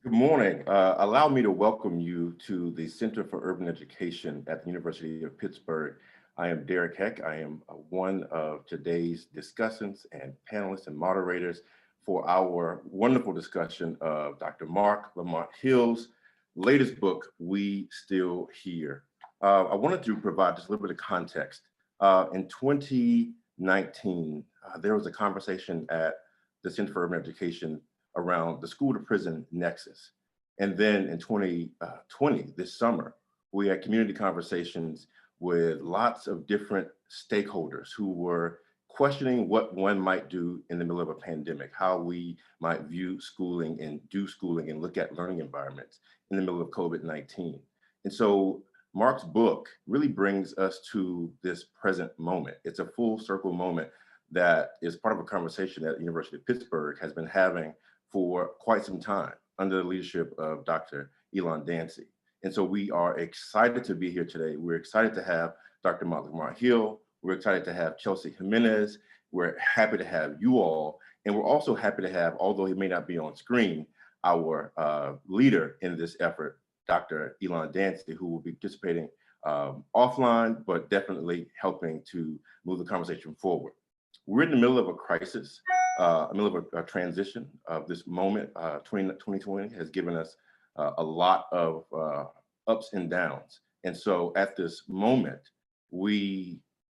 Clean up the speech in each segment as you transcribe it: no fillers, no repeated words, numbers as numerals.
Good morning. Allow me to welcome you to the Center for Urban Education at the University of Pittsburgh. I am Derric Heck. I am one of today's discussants and panelists and moderators for our wonderful discussion of Dr. Marc Lamont Hill's latest book, We Still Here. I wanted to provide just a little bit of context. In 2019, there was a conversation at the Center for Urban Education around the school to prison nexus. And then in 2020, this summer, we had community conversations with lots of different stakeholders who were questioning what one might do in the middle of a pandemic, how we might view schooling and do schooling and look at learning environments in the middle of COVID-19. And so Marc's book really brings us to this present moment. It's a full circle moment that is part of a conversation that the University of Pittsburgh has been having for quite some time under the leadership of Dr. Elon Dancy. And so we are excited to be here today. We're excited to have Dr. Marc Lamont Hill. We're excited to have Chelsea Jimenez. We're happy to have you all. And we're also happy to have, although he may not be on screen, our leader in this effort, Dr. Elon Dancy, who will be participating offline, but definitely helping to move the conversation forward. We're in the middle of a crisis, middle of a transition of this moment. 2020 has given us a lot of ups and downs. And so at this moment, we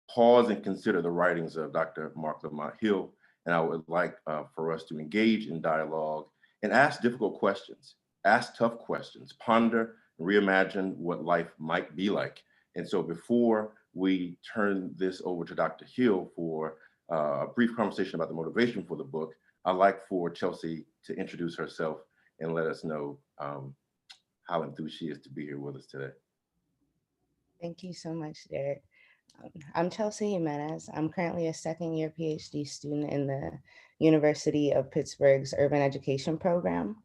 pause and consider the writings of Dr. Marc Lamont Hill. And I would like for us to engage in dialogue and ask difficult questions, ask tough questions, ponder, and reimagine what life might be like. And so before we turn this over to Dr. Hill for a brief conversation about the motivation for the book, I'd like for Chelsea to introduce herself and let us know how enthused she is to be here with us today. Thank you so much, Derek. I'm Chelsea Jimenez. I'm currently a second-year PhD student in the University of Pittsburgh's Urban Education program.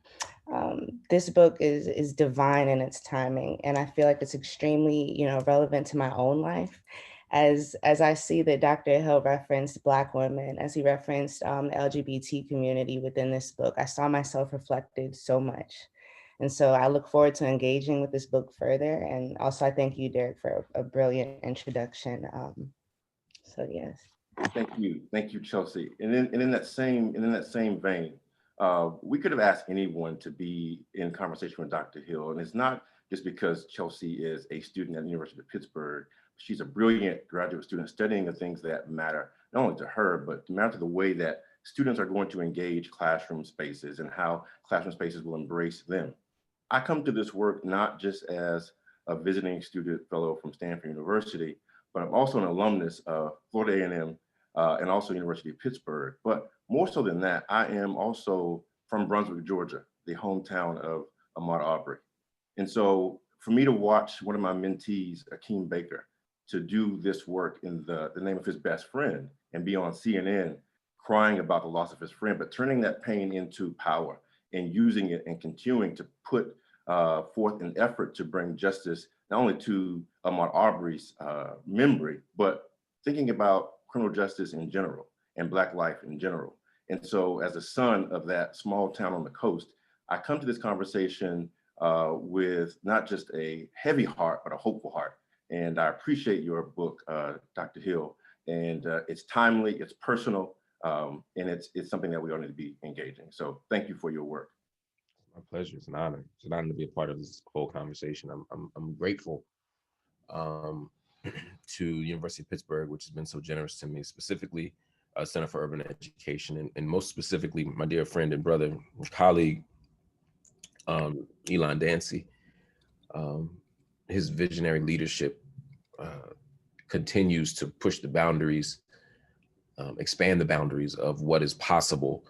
This book is divine in its timing, and I feel like it's extremely, relevant to my own life. As I see that Dr. Hill referenced Black women, as he referenced the LGBT community within this book, I saw myself reflected so much. And so I look forward to engaging with this book further. And also I thank you, Derek, for a brilliant introduction. So yes. Thank you, Chelsea. And in that same vein, we could have asked anyone to be in conversation with Dr. Hill, and it's not just because Chelsea is a student at the University of Pittsburgh. She's a brilliant graduate student studying the things that matter, not only to her, but matter to the way that students are going to engage classroom spaces and how classroom spaces will embrace them. I come to this work not just as a visiting student fellow from Stanford University, but I'm also an alumnus of Florida A&M and also University of Pittsburgh. But more so than that, I am also from Brunswick, Georgia, the hometown of Ahmaud Arbery. And so for me to watch one of my mentees, Akeem Baker, to do this work in the name of his best friend and be on CNN crying about the loss of his friend, but turning that pain into power and using it and continuing to put forth an effort to bring justice, not only to Ahmaud Arbery's memory, but thinking about criminal justice in general and Black life in general. And so as a son of that small town on the coast, I come to this conversation with not just a heavy heart, but a hopeful heart. And I appreciate your book, Dr. Hill. And it's timely, it's personal, and it's something that we all need to be engaging. So thank you for your work. My pleasure. It's an honor. It's an honor to be a part of this whole conversation. I'm grateful um, to University of Pittsburgh, which has been so generous to me, specifically Center for Urban Education, and most specifically my dear friend and brother, colleague, Elon Dancy. Um, his visionary leadership continues to push the boundaries, expand the boundaries of what is possible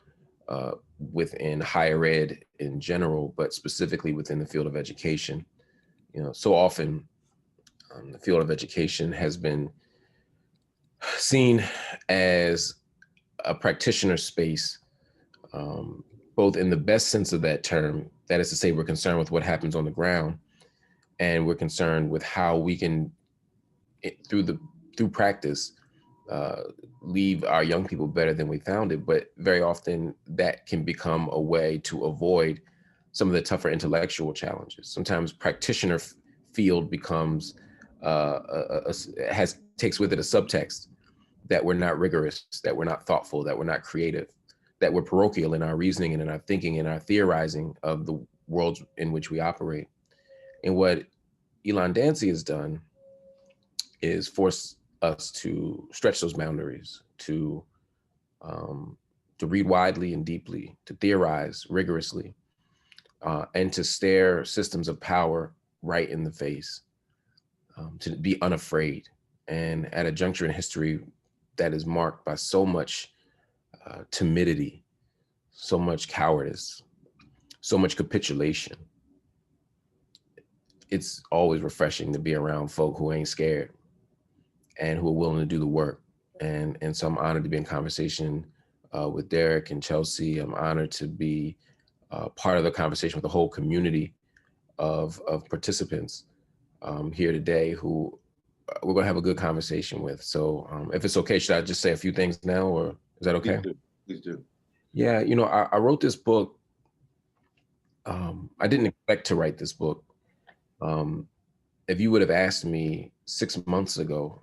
within higher ed in general, but specifically within the field of education. So often the field of education has been seen as a practitioner space, both in the best sense of that term, that is to say, we're concerned with what happens on the ground, and we're concerned with how we can, through practice, leave our young people better than we found it. But very often that can become a way to avoid some of the tougher intellectual challenges. Sometimes practitioner field becomes, takes with it a subtext that we're not rigorous, that we're not thoughtful, that we're not creative, that we're parochial in our reasoning and in our thinking and our theorizing of the worlds in which we operate. And what Elon Dancy has done is force us to stretch those boundaries, to read widely and deeply, to theorize rigorously, and to stare systems of power right in the face, to be unafraid. And at a juncture in history that is marked by so much timidity, so much cowardice, so much capitulation, it's always refreshing to be around folk who ain't scared and who are willing to do the work. And so I'm honored to be in conversation with Derric and Chelsea. I'm honored to be part of the conversation with the whole community of participants here today who we're gonna have a good conversation with. So if it's okay, should I just say a few things now, or is that okay? Please do. Please do. Yeah, you know, I wrote this book. I didn't expect to write this book. If you would have asked me 6 months ago,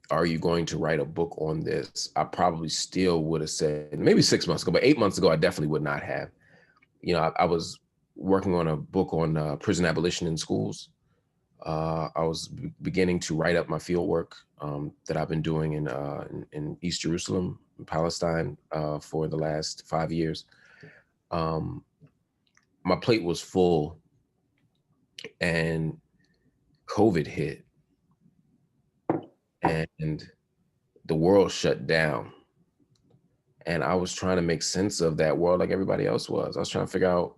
are you going to write a book on this? I probably still would have said, maybe 6 months ago, but 8 months ago, I definitely would not have. You know, I was working on a book on prison abolition in schools. I was beginning to write up my field work that I've been doing in East Jerusalem, in Palestine, for the last 5 years. My plate was full, and COVID hit, and the world shut down. And I was trying to make sense of that world like everybody else was. I was trying to figure out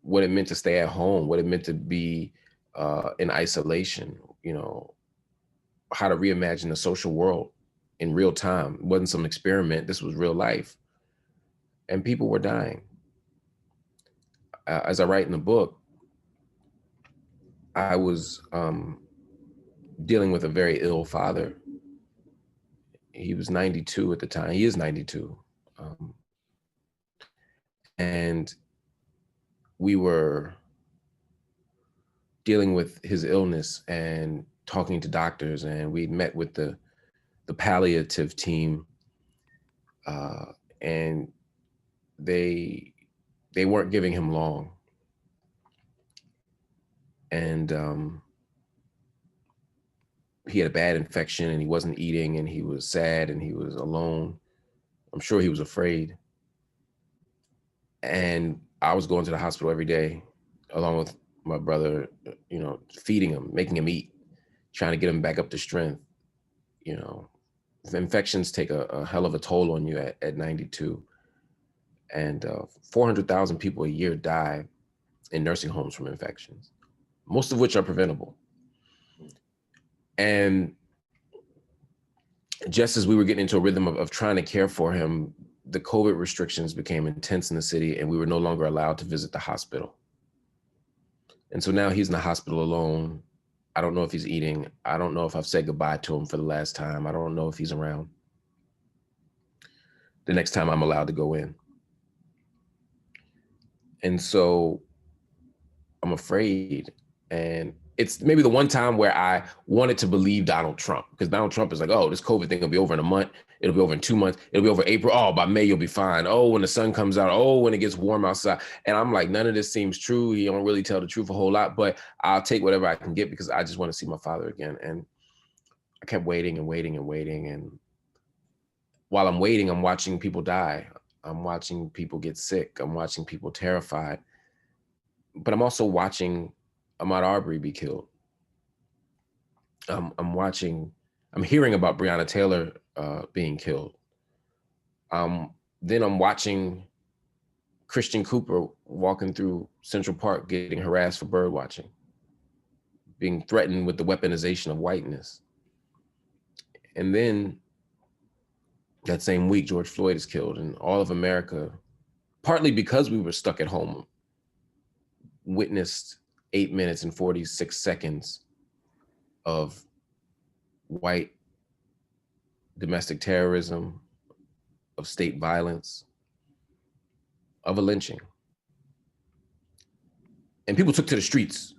what it meant to stay at home, what it meant to be in isolation, you know, how to reimagine the social world in real time. It wasn't some experiment, this was real life. And people were dying. As I write in the book, I was dealing with a very ill father. He was 92 at the time. He is 92. And we were dealing with his illness and talking to doctors, and we met with the palliative team, and they weren't giving him long. And he had a bad infection, and he wasn't eating, and he was sad, and he was alone. I'm sure he was afraid. And I was going to the hospital every day, along with my brother, you know, feeding him, making him eat, trying to get him back up to strength. You know, infections take a hell of a toll on you at 92. And 400,000 people a year die in nursing homes from infections, most of which are preventable. And just as we were getting into a rhythm of trying to care for him, the COVID restrictions became intense in the city, and we were no longer allowed to visit the hospital. And so now he's in the hospital alone. I don't know if he's eating. I don't know if I've said goodbye to him for the last time. I don't know if he's around the next time I'm allowed to go in. And so I'm afraid. And it's maybe the one time where I wanted to believe Donald Trump, because Donald Trump is like, oh, this COVID thing will be over in a month. It'll be over in 2 months. It'll be over April. Oh, by May, you'll be fine. Oh, when the sun comes out. Oh, when it gets warm outside. And I'm like, none of this seems true. He don't really tell the truth a whole lot, but I'll take whatever I can get because I just want to see my father again. And I kept waiting and waiting and waiting. And while I'm waiting, I'm watching people die. I'm watching people get sick. I'm watching people terrified. But I'm also watching Ahmaud Arbery be killed. I'm hearing about Breonna Taylor being killed. Then I'm watching Christian Cooper walking through Central Park getting harassed for bird watching, being threatened with the weaponization of whiteness. And then that same week, George Floyd is killed, and all of America, partly because we were stuck at home, witnessed 8 minutes and 46 seconds of white domestic terrorism, of state violence, of a lynching. And people took to the streets.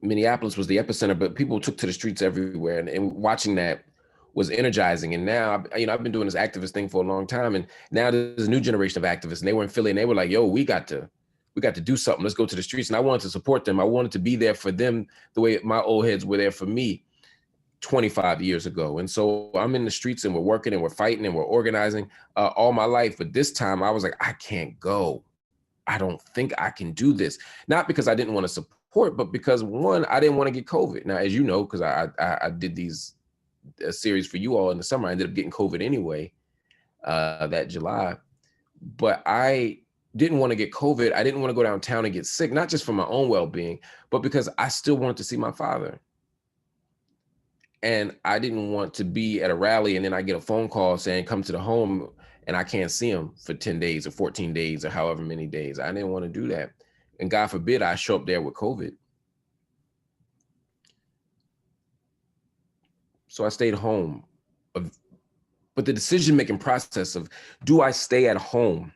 Minneapolis was the epicenter, but people took to the streets everywhere. And watching that was energizing. And now, I've been doing this activist thing for a long time. And now there's a new generation of activists, and they were in Philly, and they were like, yo, we got to do something. Let's go to the streets. And I wanted to support them. I wanted to be there for them the way my old heads were there for me 25 years ago. And so I'm in the streets, and we're working, and we're fighting, and we're organizing all my life. But this time I was like, I can't go. I don't think I can do this. Not because I didn't want to support, but because, one, I didn't want to get COVID. Now, as you know, because I did a series for you all in the summer, I ended up getting COVID anyway, that July. But I didn't want to get COVID. I didn't want to go downtown and get sick, not just for my own well-being, but because I still wanted to see my father. And I didn't want to be at a rally and then I get a phone call saying, come to the home, and I can't see him for 10 days or 14 days or however many days. I didn't want to do that. And God forbid I show up there with COVID. So I stayed home. But the decision-making process of, do I stay at home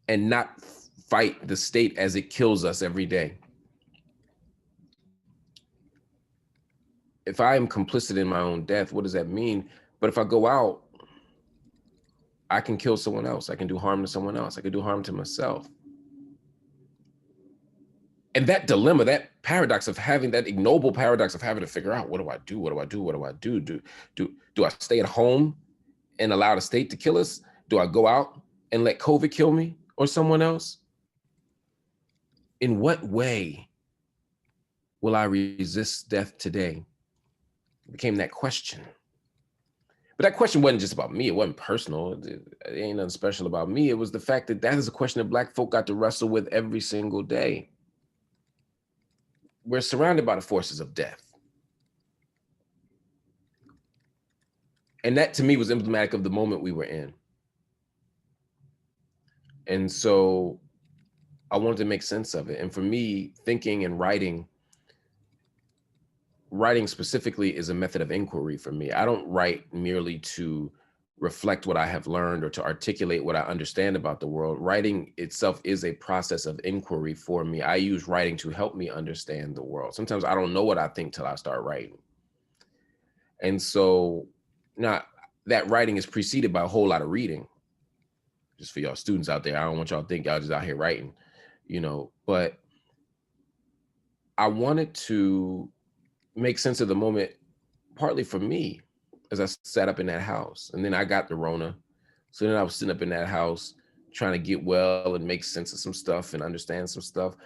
and not fight the state as it kills us every day? If I am complicit in my own death, what does that mean? But if I go out, I can kill someone else. I can do harm to someone else. I can do harm to myself. And that dilemma, that paradox of having, that ignoble paradox of having to figure out, what do I do? What do I do? What do I do? Do I stay at home and allow the state to kill us? Do I go out and let COVID kill me or someone else? In what way will I resist death today? It became that question. But that question wasn't just about me. It wasn't personal. It ain't nothing special about me. It was the fact that is a question that Black folk got to wrestle with every single day. We're surrounded by the forces of death. And that to me was emblematic of the moment we were in. And so I wanted to make sense of it. And for me, thinking and writing specifically is a method of inquiry for me. I don't write merely to reflect what I have learned or to articulate what I understand about the world. Writing itself is a process of inquiry for me. I use writing to help me understand the world. Sometimes I don't know what I think till I start writing. And so now that writing is preceded by a whole lot of reading. Just for y'all students out there, I don't want y'all to think y'all just out here writing, but I wanted to make sense of the moment, partly for me, as I sat up in that house. And then I got the Rona. So then I was sitting up in that house trying to get well and make sense of some stuff and understand some stuff.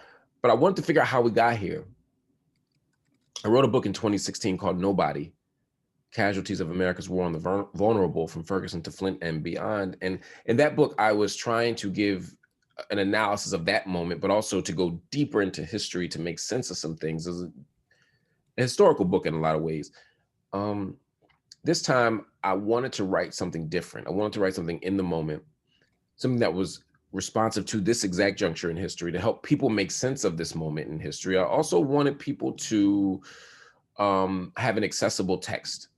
But I wanted to figure out how we got here. I wrote a book in 2016 called Nobody: Casualties of America's War on the Vulnerable from Ferguson to Flint and Beyond. And in that book, I was trying to give an analysis of that moment, but also to go deeper into history to make sense of some things. It was a historical book in a lot of ways. This time, I wanted to write something different. I wanted to write something in the moment, something that was responsive to this exact juncture in history to help people make sense of this moment in history. I also wanted people to have an accessible text.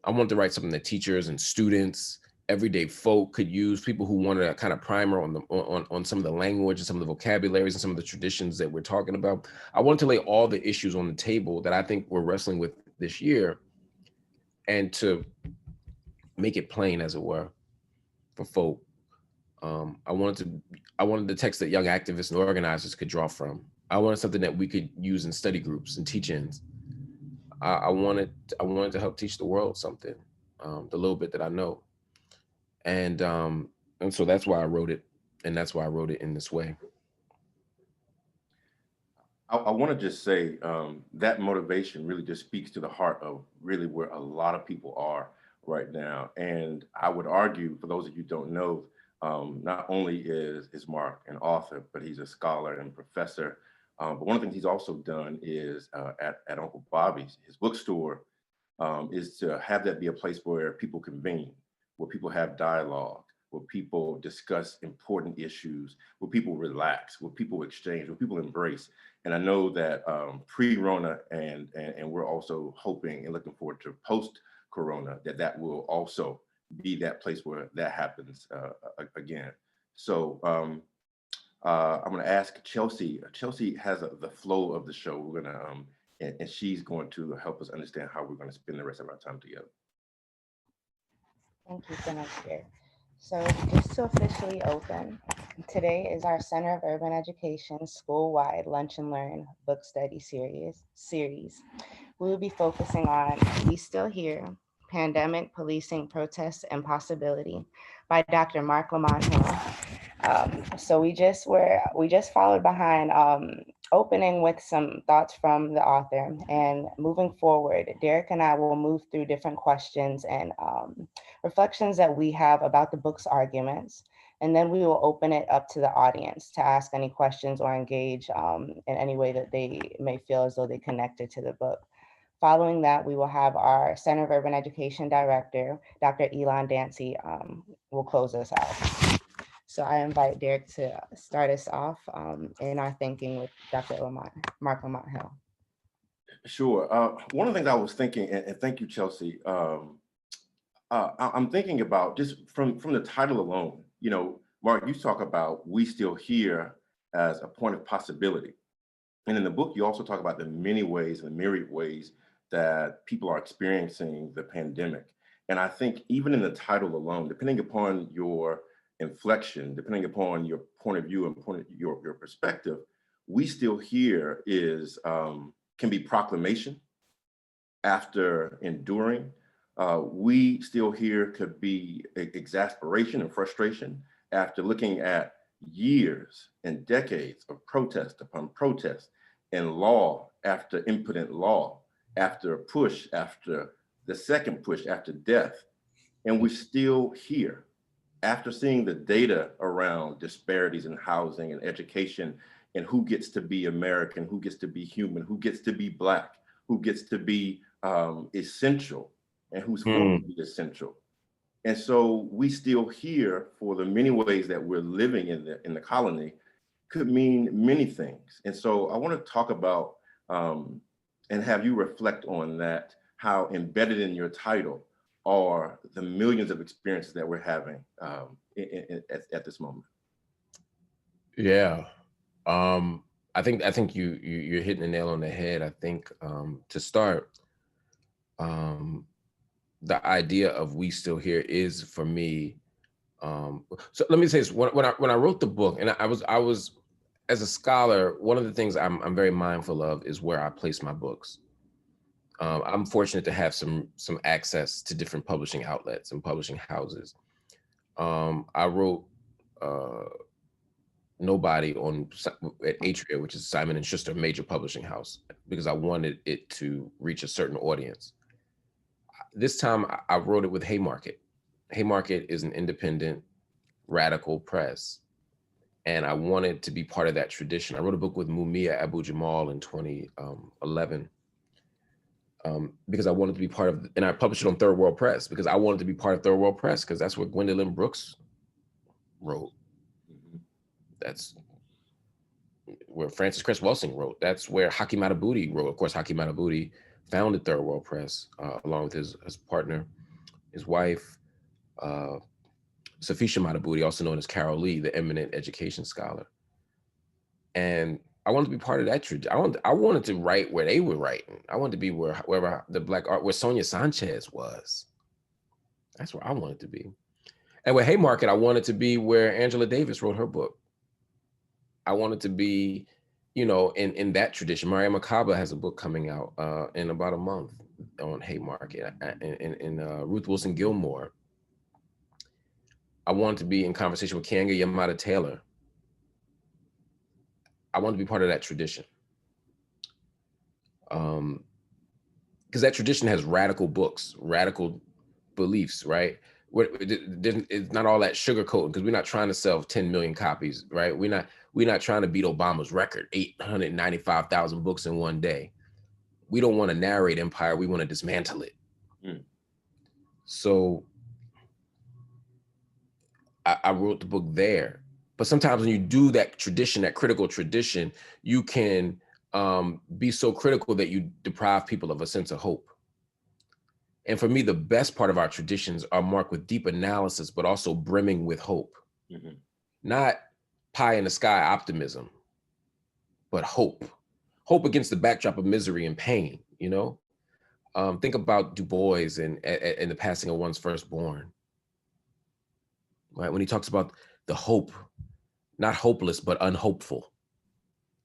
I wanted to write something that teachers and students, everyday folk could use, people who wanted a kind of primer on some of the language and some of the vocabularies and some of the traditions that we're talking about. I wanted to lay all the issues on the table that I think we're wrestling with this year, and to make it plain, as it were, for folk. I wanted the text that young activists and organizers could draw from. I wanted something that we could use in study groups and teach-ins. I wanted to help teach the world something, the little bit that I know. And so that's why I wrote it. And that's why I wrote it in this way. I want to just say that motivation really just speaks to the heart of really where a lot of people are right now. And I would argue, for those of you who don't know, not only is Marc an author, but he's a scholar and professor. But one of the things he's also done is at Uncle Bobby's, his bookstore, is to have that be a place where people convene, where people have dialogue, where people discuss important issues, where people relax, where people exchange, where people embrace. And I know that pre-Rona and we're also hoping and looking forward to post-Corona that will also be that place where that happens again. So I'm going to ask Chelsea. Chelsea has the flow of the show. We're going to, and she's going to help us understand how we're going to spend the rest of our time together. Thank you so much, Derek. So just to officially open, today is our Center of Urban Education school-wide Lunch and Learn book study series. We will be focusing on We Still Here, Pandemic, Policing, Protests, and Possibility by Dr. Marc Lamont Hill. So we just followed behind opening with some thoughts from the author, and moving forward, Derek and I will move through different questions and reflections that we have about the book's arguments. And then we will open it up to the audience to ask any questions or engage in any way that they may feel as though they connected to the book. Following that, we will have our Center of Urban Education Director, Dr. Elon Dancy, will close us out. So I invite Derek to start us off in our thinking with Dr. Marc Lamont Hill. Sure. One of the things I was thinking, and thank you, Chelsea, I'm thinking about just from the title alone, you know, Mark, you talk about We Still Here as a point of possibility. And in the book, you also talk about the many ways and the myriad ways that people are experiencing the pandemic. And I think even in the title alone, depending upon your inflection, depending upon your point of view and your perspective, We Still Here is can be proclamation after enduring. We Still Here could be exasperation and frustration after looking at years and decades of protest upon protest and law after impotent law, after a push, after the second push, after death. And we're still here after seeing the data around disparities in housing and education and who gets to be American, who gets to be human, who gets to be Black, who gets to be essential, and who's forced to be essential. And so We Still Here, for the many ways that we're living in the colony, could mean many things. And so I want to talk about and have you reflect on that, how embedded in your title are the millions of experiences that we're having at this moment. Yeah. I think you're hitting the nail on the head. I think to start, the idea of We Still Here is, for me, so let me say this. When I wrote the book, and I was as a scholar, one of the things I'm very mindful of is where I place my books. I'm fortunate to have some access to different publishing outlets and publishing houses. I wrote Nobody at Atria, which is Simon & Schuster major publishing house, because I wanted it to reach a certain audience. This time I wrote it with Haymarket. Haymarket is an independent, radical press, and I wanted to be part of that tradition. I wrote a book with Mumia Abu-Jamal in 2011 because I wanted to be part of, and I published it on Third World Press because I wanted to be part of Third World Press because that's where Gwendolyn Brooks wrote. That's where Francis Cress Welsing wrote. That's where Haki Madhubuti wrote. Of course, Haki Madhubuti founded Third World Press along with his partner, his wife, Safisha Madhubuti, also known as Carol Lee, the eminent education scholar. And I wanted to be part of that tradition. I wanted to write where they were writing. I wanted to be wherever the Black art, where Sonia Sanchez was. That's where I wanted to be. And with Haymarket, I wanted to be where Angela Davis wrote her book. I wanted to be, you know, in that tradition. Maria Makaba has a book coming out in about a month on Haymarket, and Ruth Wilson Gilmore. I wanted to be in conversation with Kanga Yamada Taylor. I wanted to be part of that tradition. Because that tradition has radical books, radical beliefs, right? It's not all that sugarcoating, because we're not trying to sell 10 million copies, right? We're not trying to beat Obama's record, 895,000 books in one day. We don't want to narrate empire, we want to dismantle it. So I wrote the book there. But sometimes when you do that tradition, that critical tradition, you can be so critical that you deprive people of a sense of hope. And for me, the best part of our traditions are marked with deep analysis, but also brimming with hope. Mhm. Not pie in the sky optimism, but hope. Hope against the backdrop of misery and pain, you know? Think about Du Bois and the passing of one's firstborn, right? When he talks about the hope, not hopeless, but unhopeful,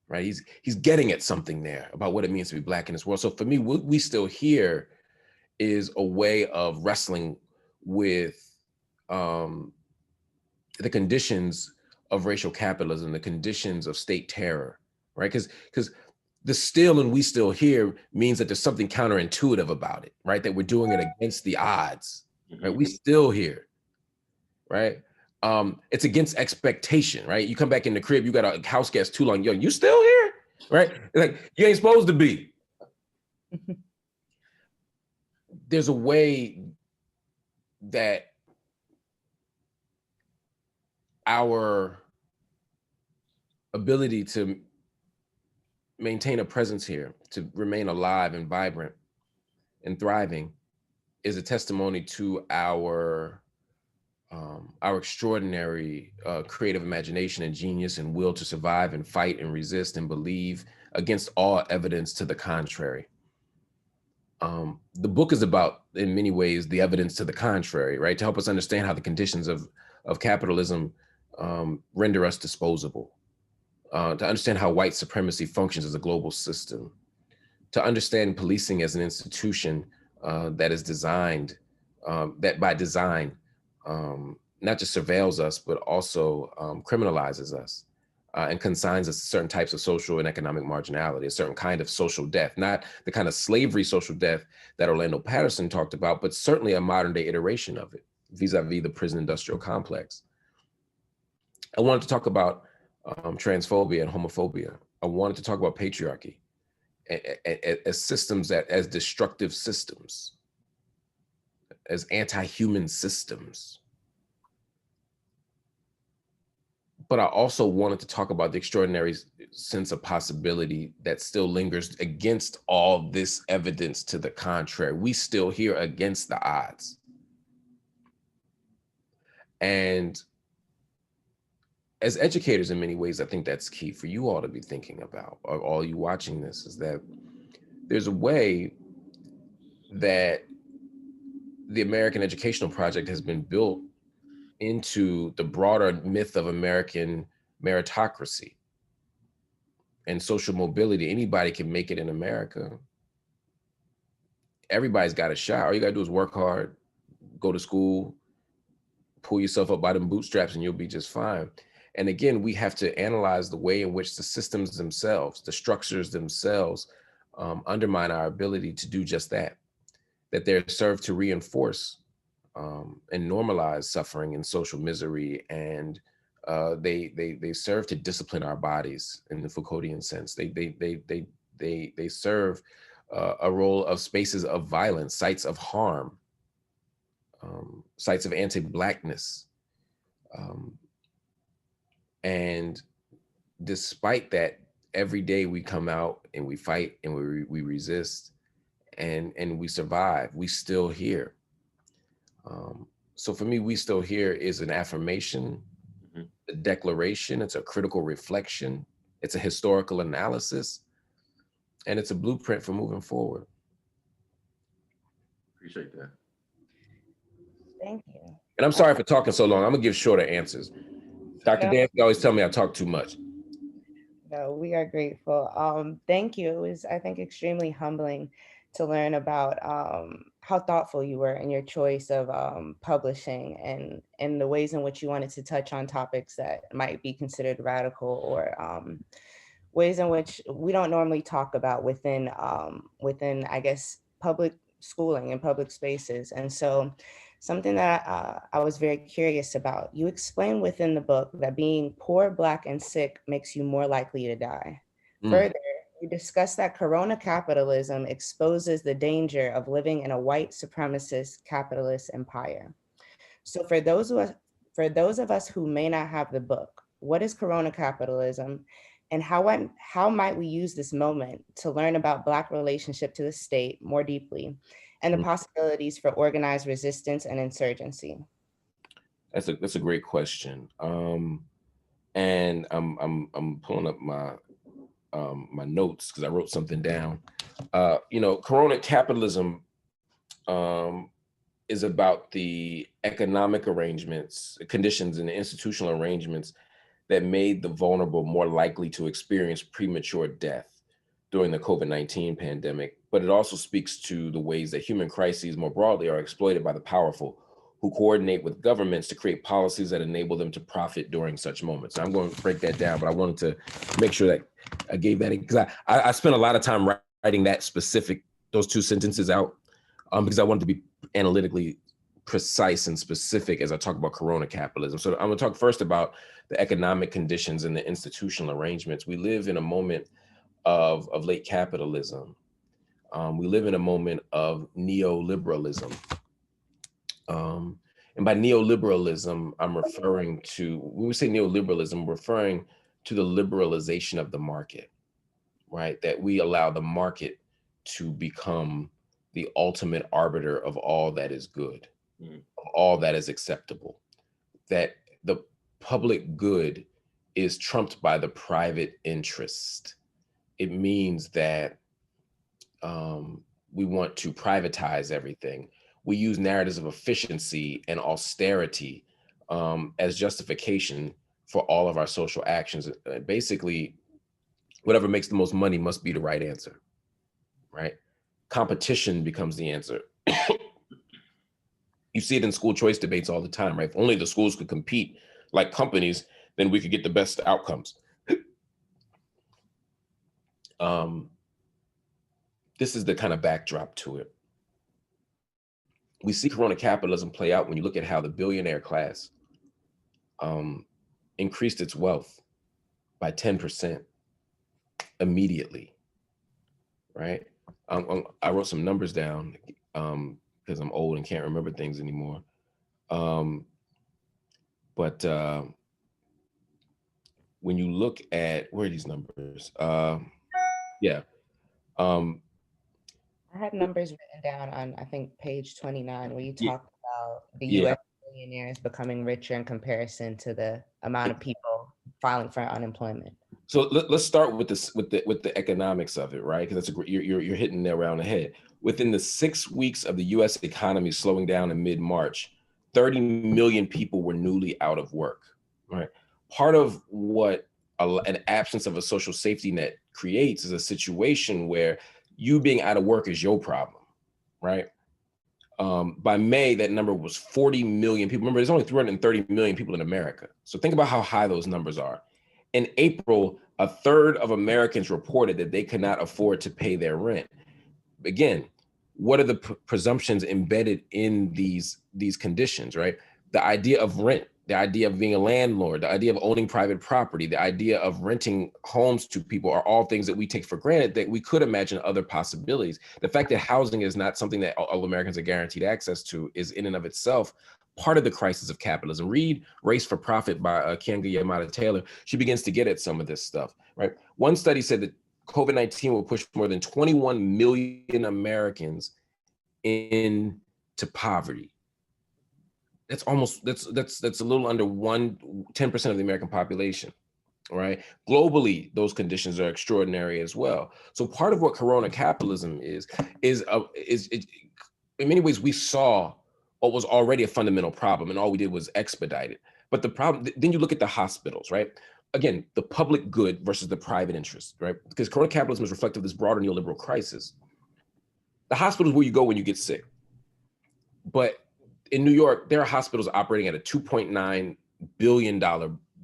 right? He's getting at something there about what it means to be Black in this world. So for me, what we still hear is a way of wrestling with the conditions of racial capitalism, the conditions of state terror, right? Because the still and we still here means that there's something counterintuitive about it, right? That we're doing it against the odds, right? We still here, right? It's against expectation, right? You come back in the crib, you got a house guest too long, yo, you still here, right? Like you ain't supposed to be. There's a way that our ability to maintain a presence here, to remain alive and vibrant and thriving, is a testimony to our extraordinary creative imagination and genius and will to survive and fight and resist and believe against all evidence to the contrary. The book is about, in many ways, the evidence to the contrary, right? To help us understand how the conditions of capitalism render us disposable, to understand how white supremacy functions as a global system, to understand policing as an institution that is designed, that by design, not just surveils us, but also criminalizes us and consigns us to certain types of social and economic marginality, a certain kind of social death, not the kind of slavery social death that Orlando Patterson talked about, but certainly a modern day iteration of it, vis-a-vis the prison industrial complex. I wanted to talk about transphobia and homophobia. I wanted to talk about patriarchy as systems as destructive systems, as anti-human systems. But I also wanted to talk about the extraordinary sense of possibility that still lingers against all this evidence to the contrary. We still here against the odds. And as educators, in many ways, I think that's key for you all to be thinking about, or all you watching this, is that there's a way that the American educational project has been built into the broader myth of American meritocracy and social mobility. Anybody can make it in America. Everybody's got a shot. All you gotta do is work hard, go to school, pull yourself up by them bootstraps, and you'll be just fine. And again, we have to analyze the way in which the systems themselves, the structures themselves, undermine our ability to do just that, that they're served to reinforce and normalize suffering and social misery, and they serve to discipline our bodies in the Foucauldian sense. They serve a role of spaces of violence, sites of harm, sites of anti-Blackness, and despite that, every day we come out and we fight and we resist and we survive. We still here. So for me, we still here is an affirmation, a declaration. It's a critical reflection. It's a historical analysis, and it's a blueprint for moving forward. Appreciate that. Thank you. And I'm sorry for talking so long. I'm gonna give shorter answers. Dr. Dancy always tell me I talk too much. No, we are grateful. Thank you. It was, I think, extremely humbling to learn about how thoughtful you were in your choice of publishing and the ways in which you wanted to touch on topics that might be considered radical, or ways in which we don't normally talk about within, I guess, public schooling and public spaces. And so something that I was very curious about, you explain within the book that being poor, Black, and sick makes you more likely to die. Further, you discuss that corona capitalism exposes the danger of living in a white supremacist capitalist empire. So for those of us who may not have the book, what is corona capitalism? And how might we use this moment to learn about Black relationship to the state more deeply and the possibilities for organized resistance and insurgency? That's a great question. And I'm pulling up my my notes because I wrote something down. Corona capitalism is about the economic arrangements, conditions, and the institutional arrangements that made the vulnerable more likely to experience premature death during the COVID-19 pandemic. But it also speaks to the ways that human crises more broadly are exploited by the powerful, who coordinate with governments to create policies that enable them to profit during such moments. So I'm going to break that down, but I wanted to make sure that I gave that, because I spent a lot of time writing those two sentences out, because I wanted to be analytically precise and specific as I talk about Corona capitalism. So I'm going to talk first about the economic conditions and the institutional arrangements. We live in a moment of late capitalism. We live in a moment of neoliberalism. And by neoliberalism, I'm referring to, when we say neoliberalism, we're referring to the liberalization of the market, right? That we allow the market to become the ultimate arbiter of all that is good, all that is acceptable, that the public good is trumped by the private interest. It means that we want to privatize everything. We use narratives of efficiency and austerity as justification for all of our social actions. Basically, whatever makes the most money must be the right answer, right? Competition becomes the answer. You see it in school choice debates all the time, right? If only the schools could compete like companies, then we could get the best outcomes. This is the kind of backdrop to it. We see Corona capitalism play out when you look at how the billionaire class increased its wealth by 10% immediately, right? I wrote some numbers down because I'm old and can't remember things anymore. But when you look at, where are these numbers? Yeah. I had numbers written down on, I think, page 29, where you Yeah. talk about the Yeah. US billionaires becoming richer in comparison to the amount of people filing for unemployment. So let's start with this, with the economics of it, right? Because that's you're hitting there around the head. Within the 6 weeks of the U.S. economy slowing down in mid-March, 30 million people were newly out of work, right? Part of what an absence of a social safety net creates is a situation where you being out of work is your problem, right? By May, that number was 40 million people. Remember, there's only 330 million people in America. So think about how high those numbers are. In April, a third of Americans reported that they could not afford to pay their rent. Again, what are the presumptions embedded in these conditions, right? The idea of rent, the idea of being a landlord, the idea of owning private property, the idea of renting homes to people are all things that we take for granted that we could imagine other possibilities. The fact that housing is not something that all Americans are guaranteed access to is in and of itself part of the crisis of capitalism. Read Race for Profit by Keeanga Taylor. She begins to get at some of this stuff, right? One study said that COVID-19 will push more than 21 million Americans into poverty. That's a little under 10% of the American population, right? Globally, those conditions are extraordinary as well. So part of what Corona capitalism is in many ways we saw what was already a fundamental problem, and all we did was expedite it. But the problem, then you look at the hospitals, right? Again, the public good versus the private interest, right? Because Corona capitalism is reflective of this broader neoliberal crisis. The hospital is where you go when you get sick. But in New York, there are hospitals operating at a $2.9 billion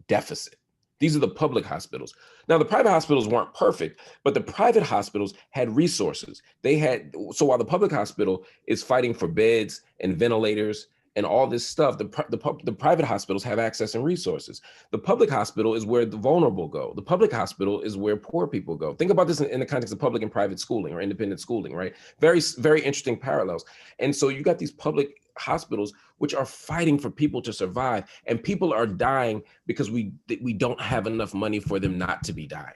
deficit. These are the public hospitals. Now, the private hospitals weren't perfect, but the private hospitals had resources. So while the public hospital is fighting for beds and ventilators and all this stuff, the private hospitals have access and resources. The public hospital is where the vulnerable go. The public hospital is where poor people go. Think about this in the context of public and private schooling or independent schooling, right? Very, very interesting parallels. And so you got these public hospitals, which are fighting for people to survive, and people are dying because we don't have enough money for them not to be dying.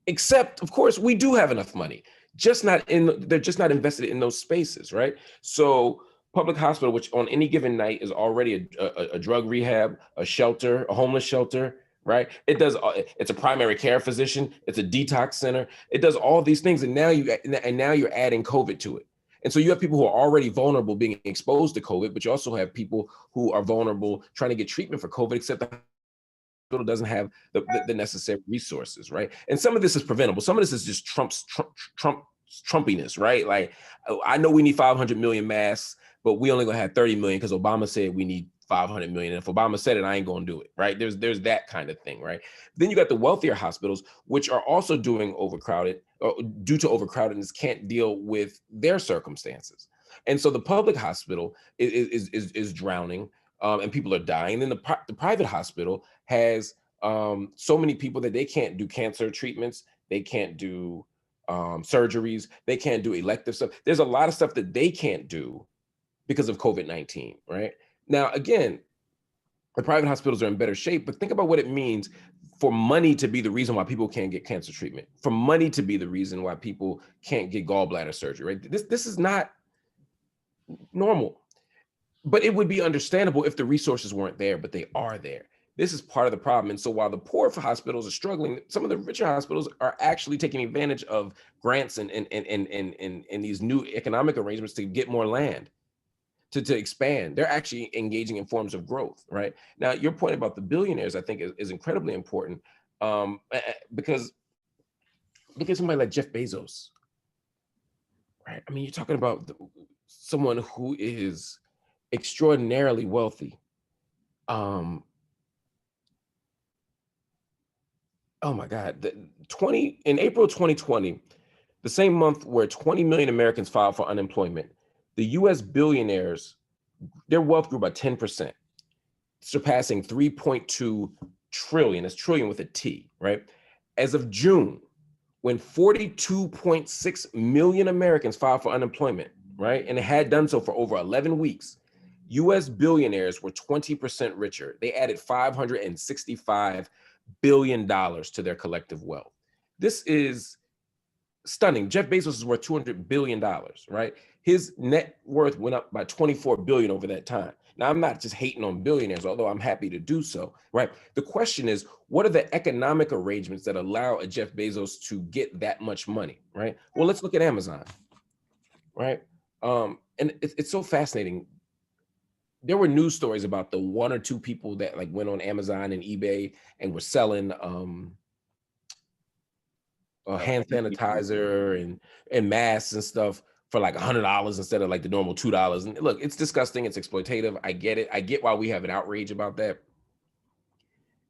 Except, of course, we do have enough money, they're just not invested in those spaces, right? So public hospital, which on any given night is already a drug rehab, a shelter, a homeless shelter, right? It's a primary care physician, it's a detox center, it does all these things, and now you're adding COVID to it. And so you have people who are already vulnerable being exposed to COVID, but you also have people who are vulnerable trying to get treatment for COVID, except the hospital doesn't have the necessary resources, right? And some of this is preventable. Some of this is just Trumpiness, right? Like, I know we need 500 million masks, but we only gonna have 30 million because Obama said we need 500 million. And if Obama said it, I ain't gonna do it, right? There's that kind of thing, right? Then you got the wealthier hospitals, which are also doing overcrowded, or due to overcrowdedness, can't deal with their circumstances. And so the public hospital is drowning, and people are dying. And then the private hospital has so many people that they can't do cancer treatments, they can't do surgeries, they can't do elective stuff. There's a lot of stuff that they can't do because of COVID-19, right? Now, again, the private hospitals are in better shape, but think about what it means for money to be the reason why people can't get cancer treatment, for money to be the reason why people can't get gallbladder surgery, right? This is not normal, but it would be understandable if the resources weren't there, but they are there. This is part of the problem. And so while the poor hospitals are struggling, some of the richer hospitals are actually taking advantage of grants and these new economic arrangements to get more land, to expand. They're actually engaging in forms of growth, right? Now, your point about the billionaires, I think, is incredibly important, because look at somebody like Jeff Bezos, right? I mean, you're talking about someone who is extraordinarily wealthy. Oh my God, in April 2020, the same month where 20 million Americans filed for unemployment, the US billionaires, their wealth grew by 10%, surpassing 3.2 trillion, that's trillion with a T, right? As of June, when 42.6 million Americans filed for unemployment, right? And it had done so for over 11 weeks, US billionaires were 20% richer. They added $565 billion to their collective wealth. This is stunning. Jeff Bezos is worth $200 billion, right? His net worth went up by 24 billion over that time. Now, I'm not just hating on billionaires, although I'm happy to do so, right? The question is, what are the economic arrangements that allow a Jeff Bezos to get that much money, right? Well, let's look at Amazon, right? And it's so fascinating. There were news stories about the one or two people that like went on Amazon and eBay and were selling hand sanitizer and masks and stuff for like $100 instead of like the normal $2. And look, it's disgusting. It's exploitative. I get it. I get why we have an outrage about that.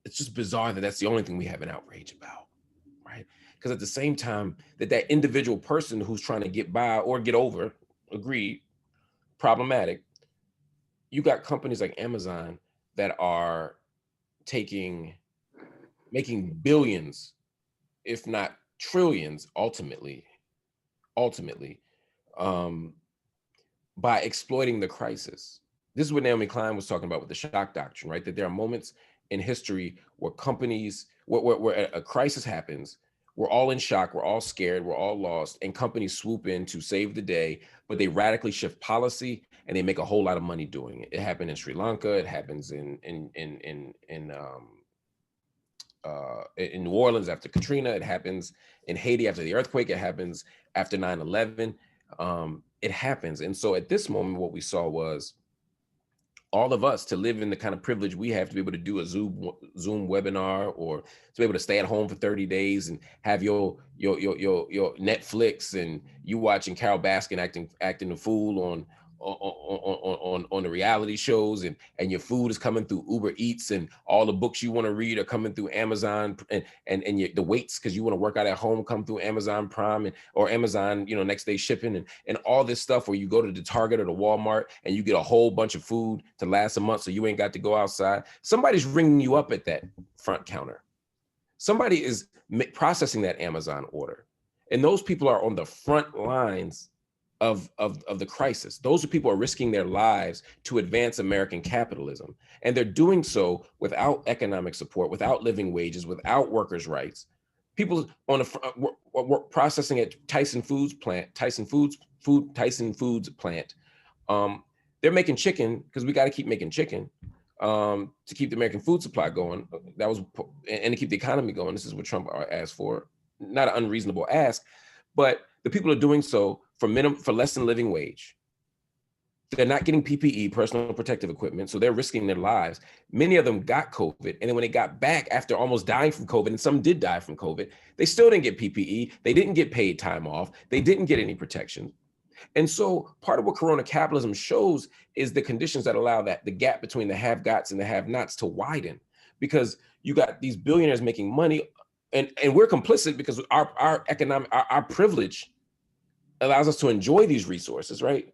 It's just bizarre that that's the only thing we have an outrage about, right? Because at the same time that individual person who's trying to get by or get over, agreed, problematic, you got companies like Amazon that are making billions, if not trillions, ultimately, by exploiting the crisis. This is what Naomi Klein was talking about with the shock doctrine, right? That there are moments in history where companies, where a crisis happens, we're all in shock, we're all scared, we're all lost, and companies swoop in to save the day, but they radically shift policy and they make a whole lot of money doing it. It happened in Sri Lanka, it happens in New Orleans after Katrina, it happens in Haiti after the earthquake, it happens after 9/11. It happens. And so at this moment, what we saw was all of us, to live in the kind of privilege we have to be able to do a Zoom webinar, or to be able to stay at home for 30 days and have your Netflix and you watching Carol Baskin acting the fool on the reality shows, and your food is coming through Uber Eats, and all the books you want to read are coming through Amazon, and the weights because you want to work out at home come through Amazon Prime or Amazon, next day shipping, and all this stuff where you go to the Target or the Walmart and you get a whole bunch of food to last a month so you ain't got to go outside. Somebody's ringing you up at that front counter. Somebody is processing that Amazon order, and those people are on the front lines of the crisis. Those are people who are risking their lives to advance American capitalism. And they're doing so without economic support, without living wages, without workers' rights. People on the processing at Tyson Foods plant, they're making chicken because we got to keep making chicken to keep the American food supply going. That was, and to keep the economy going. This is what Trump asked for. Not an unreasonable ask, but the people are doing so for less than living wage. They're not getting PPE, personal protective equipment, so they're risking their lives. Many of them got COVID, and then when they got back after almost dying from COVID, and some did die from COVID, they still didn't get PPE, they didn't get paid time off, they didn't get any protection. And so part of what Corona capitalism shows is the conditions that allow that the gap between the have-gots and the have-nots to widen, because you got these billionaires making money, and we're complicit because our economic, our privilege allows us to enjoy these resources, right?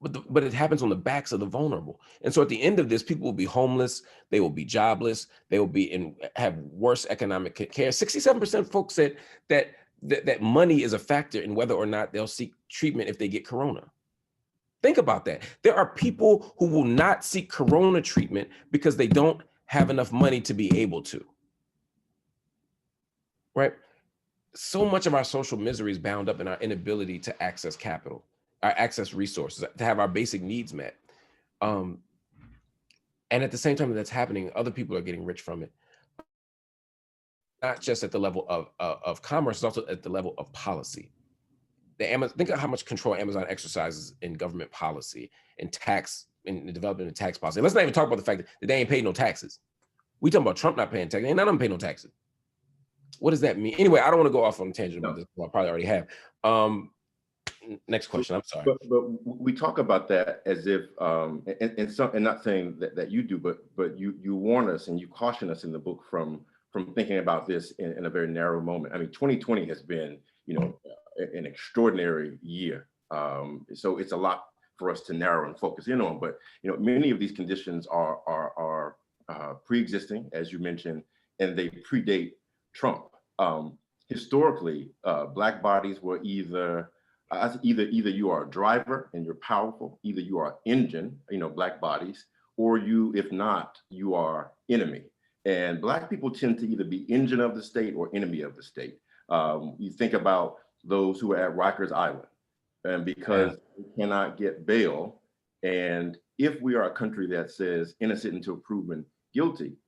But it happens on the backs of the vulnerable. And so at the end of this, people will be homeless, they will be jobless, they will be have worse economic care. 67% of folks said that money is a factor in whether or not they'll seek treatment if they get corona. Think about that. There are people who will not seek corona treatment because they don't have enough money to be able to, right? So much of our social misery is bound up in our inability to access capital, our access resources, to have our basic needs met. And at the same time that's happening, other people are getting rich from it. Not just at the level of commerce, it's also at the level of policy. Think of how much control Amazon exercises in government policy and tax, in the development of tax policy. Let's not even talk about the fact that they ain't paid no taxes. We talking about Trump not paying taxes. Ain't none of them pay no taxes. What does that mean? Anyway, I don't want to go off on a tangent about this. I probably already have. Next question. I'm sorry. But we talk about that as if, and not saying that you do, but you warn us and you caution us in the book from thinking about this in a very narrow moment. I mean, 2020 has been, an extraordinary year. So it's a lot for us to narrow and focus in on. But many of these conditions are pre-existing, as you mentioned, and they predate Trump. Historically, Black bodies were either you are a driver and you're powerful, either you are engine, Black bodies, or if not, you are enemy. And Black people tend to either be engine of the state or enemy of the state. You think about those who are at Rikers Island, and because they cannot get bail, and if we are a country that says innocent until proven guilty,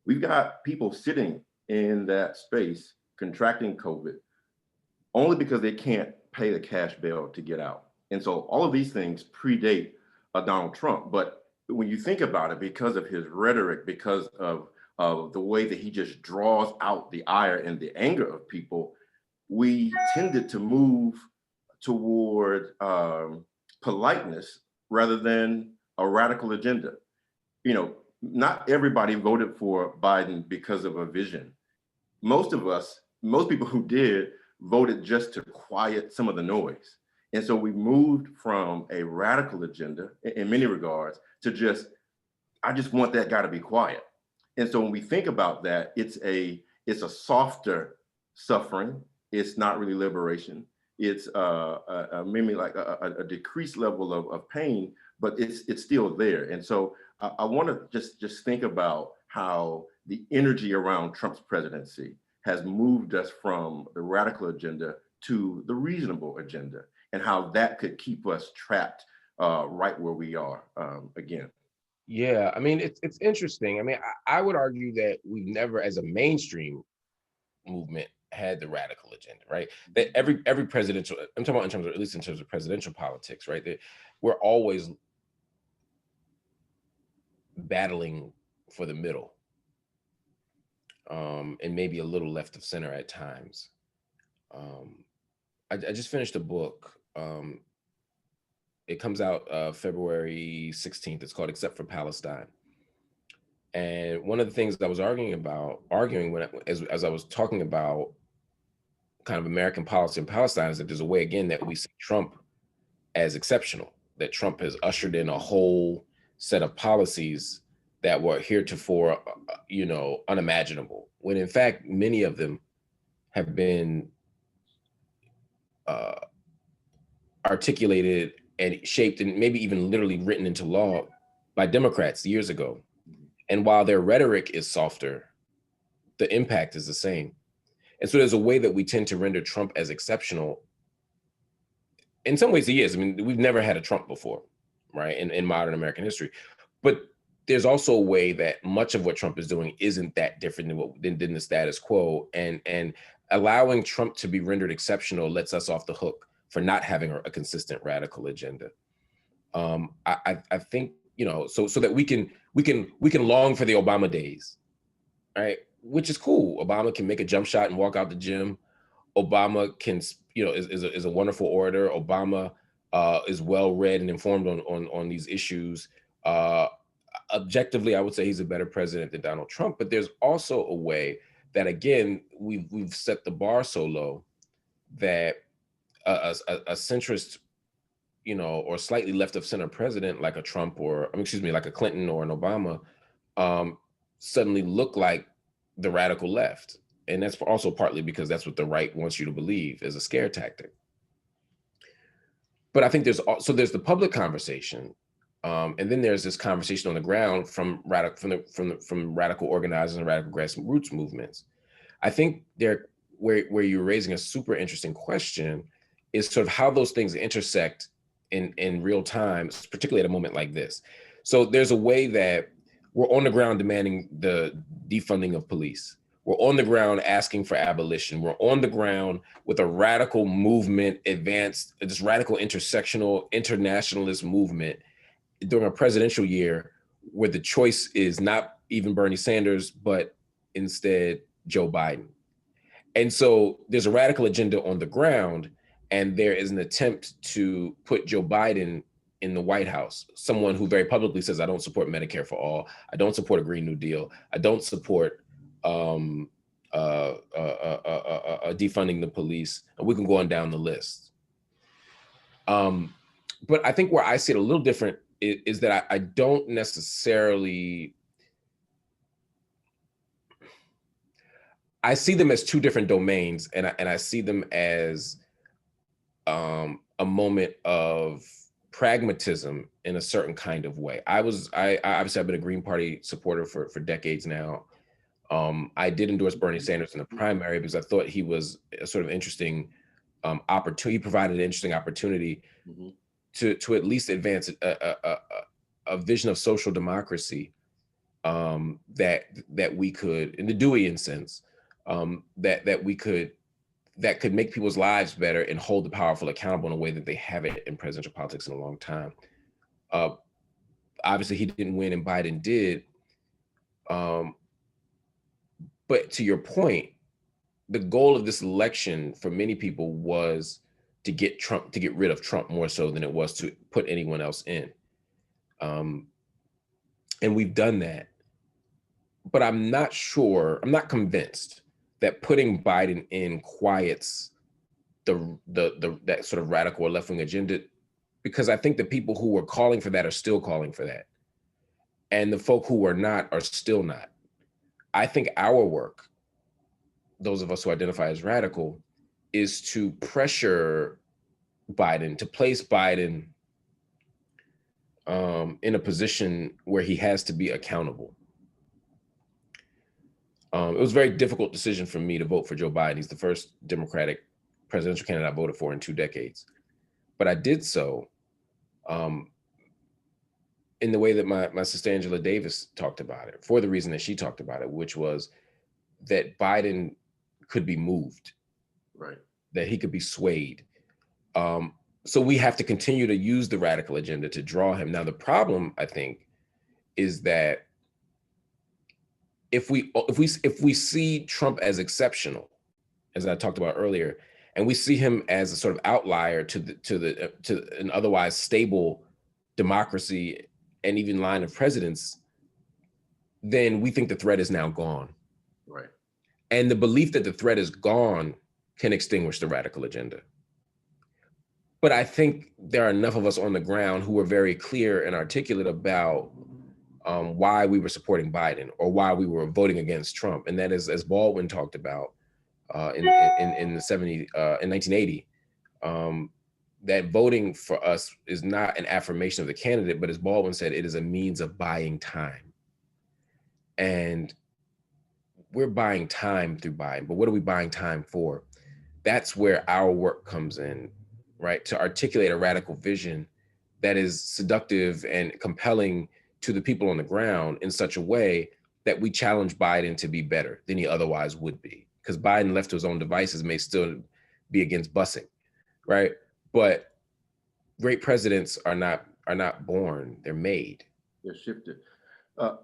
we've got people sitting in that space contracting COVID only because they can't pay the cash bail to get out. And so all of these things predate Donald Trump. But when you think about it, because of his rhetoric, because of the way that he just draws out the ire and the anger of people, we tended to move toward politeness rather than a radical agenda. Not everybody voted for Biden because of a vision. Most people who did voted just to quiet some of the noise. And so we moved from a radical agenda in many regards to I just want that guy to be quiet. And so when we think about that, it's a softer suffering. It's not really liberation. It's maybe like a decreased level of pain, but it's still there. And so I want to just think about how the energy around Trump's presidency has moved us from the radical agenda to the reasonable agenda, and how that could keep us trapped right where we are again. Yeah, I mean, it's interesting. I mean, I would argue that we've never, as a mainstream movement, had the radical agenda, right? That every presidential, I'm talking about at least in terms of presidential politics, right? That we're always battling for the middle, and maybe a little left of center at times. I just finished a book. It comes out February 16th. It's called Except for Palestine. And one of the things that I was arguing as I was talking about kind of American policy in Palestine is that there's a way, again, that we see Trump as exceptional, that Trump has ushered in a whole set of policies that were heretofore, unimaginable, when in fact, many of them have been articulated and shaped and maybe even literally written into law by Democrats years ago. And while their rhetoric is softer, the impact is the same. And so there's a way that we tend to render Trump as exceptional. In some ways he is. I mean, we've never had a Trump before, right, in modern American history. But there's also a way that much of what Trump is doing isn't that different than the status quo. And allowing Trump to be rendered exceptional lets us off the hook for not having a consistent radical agenda. I think, you know, so that we can long for the Obama days, right? Which is cool. Obama can make a jump shot and walk out the gym. Obama can, you know, is a wonderful orator. Obama is well read and informed on these issues. Objectively, I would say he's a better president than Donald Trump. But there's also a way that, again, we've set the bar so low that a centrist, you know, or slightly left of center president like a Trump or, like a Clinton or an Obama, suddenly look like the radical left. And that's also partly because that's what the right wants you to believe is a scare tactic. But I think there's the public conversation, and then there's this conversation on the ground from radical organizers and radical grassroots movements. I think where you're raising a super interesting question is sort of how those things intersect in real time, particularly at a moment like this. So there's a way that we're on the ground demanding the defunding of police. We're on the ground asking for abolition. We're on the ground with a radical movement, this radical intersectional internationalist movement during a presidential year where the choice is not even Bernie Sanders, but instead Joe Biden. And so there's a radical agenda on the ground, and there is an attempt to put Joe Biden in the White House, someone who very publicly says, I don't support Medicare for all. I don't support a Green New Deal. I don't support defunding the police, and we can go on down the list. But I think where I see it a little different is that I don't necessarily, I see them as two different domains, and I see them as a moment of pragmatism in a certain kind of way. I obviously I've been a Green Party supporter for decades now. I did endorse Bernie Sanders in the primary because I thought he was a sort of interesting opportunity. He provided an interesting opportunity to at least advance a vision of social democracy that we could, in the Deweyian sense, that could make people's lives better and hold the powerful accountable in a way that they haven't in presidential politics in a long time. Obviously, he didn't win and Biden did. But to your point, the goal of this election for many people was to get rid of Trump more so than it was to put anyone else in. And we've done that. But I'm not convinced that putting Biden in quiets that sort of radical or left-wing agenda, because I think the people who were calling for that are still calling for that. And the folk who are not are still not. I think our work, those of us who identify as radical, is to pressure Biden, to place Biden in a position where he has to be accountable. It was a very difficult decision for me to vote for Joe Biden. He's the first Democratic presidential candidate I voted for in 2 decades. But I did so in the way that my sister Angela Davis talked about it, for the reason that she talked about it, which was that Biden could be moved, right? That he could be swayed. So we have to continue to use the radical agenda to draw him. Now, the problem, I think, is that if we see Trump as exceptional, as I talked about earlier, and we see him as a sort of outlier to an otherwise stable democracy and even line of presidents, then we think the threat is now gone. Right. And the belief that the threat is gone can extinguish the radical agenda. But I think there are enough of us on the ground who are very clear and articulate about why we were supporting Biden or why we were voting against Trump. And that is, as Baldwin talked about in 1980, that voting for us is not an affirmation of the candidate, but as Baldwin said, it is a means of buying time. And we're buying time through Biden, but what are we buying time for? That's where our work comes in, right? To articulate a radical vision that is seductive and compelling to the people on the ground in such a way that we challenge Biden to be better than he otherwise would be. Because Biden, left to his own devices, may still be against busing, right? But great presidents are not born; they're made. They're shifted.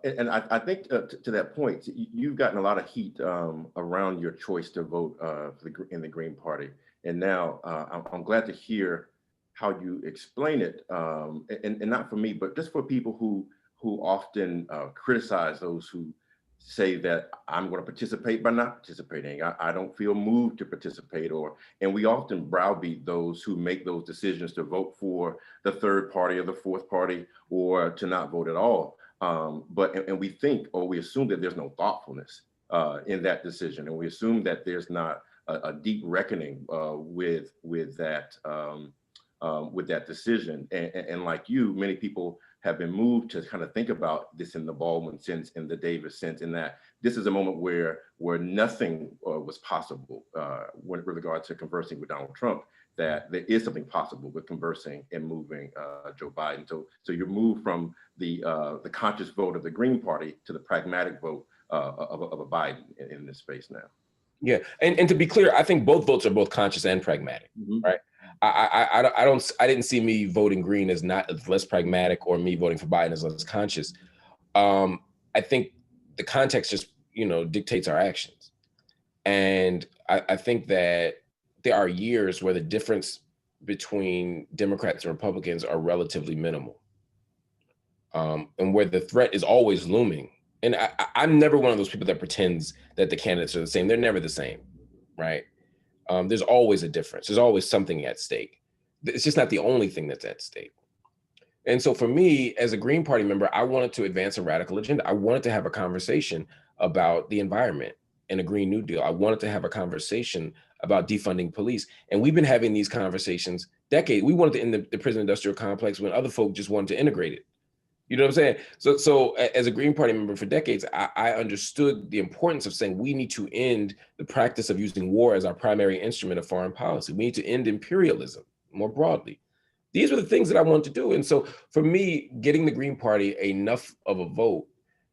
And I think to that point, you've gotten a lot of heat around your choice to vote in the Green Party. And now I'm glad to hear how you explain it, and not for me, but just for people who often criticize those who say that I'm going to participate by not participating. I don't feel moved to participate, and we often browbeat those who make those decisions to vote for the third party or the fourth party or to not vote at all. But we think, or we assume that there's no thoughtfulness in that decision, and we assume that there's not a deep reckoning with that decision. And like you, many people have been moved to kind of think about this in the Baldwin sense, in the Davis sense, in that this is a moment where nothing was possible with regard to conversing with Donald Trump. That there is something possible with conversing and moving Joe Biden. So you're moved from the conscious vote of the Green Party to the pragmatic vote of a Biden in this space now. Yeah, and to be clear, I think both votes are both conscious and pragmatic, right? I didn't see me voting Green as less pragmatic or me voting for Biden as less conscious. I think the context just dictates our actions, and I think that there are years where the difference between Democrats and Republicans are relatively minimal, and where the threat is always looming. And I'm never one of those people that pretends that the candidates are the same. They're never the same, right? There's always a difference. There's always something at stake. It's just not the only thing that's at stake. And so for me, as a Green Party member, I wanted to advance a radical agenda. I wanted to have a conversation about the environment and a Green New Deal. I wanted to have a conversation about defunding police. And we've been having these conversations decades. We wanted to end the prison industrial complex when other folk just wanted to integrate it. You know what I'm saying? So as a Green Party member for decades, I understood the importance of saying we need to end the practice of using war as our primary instrument of foreign policy. We need to end imperialism more broadly. These were the things that I wanted to do. And so for me, getting the Green Party enough of a vote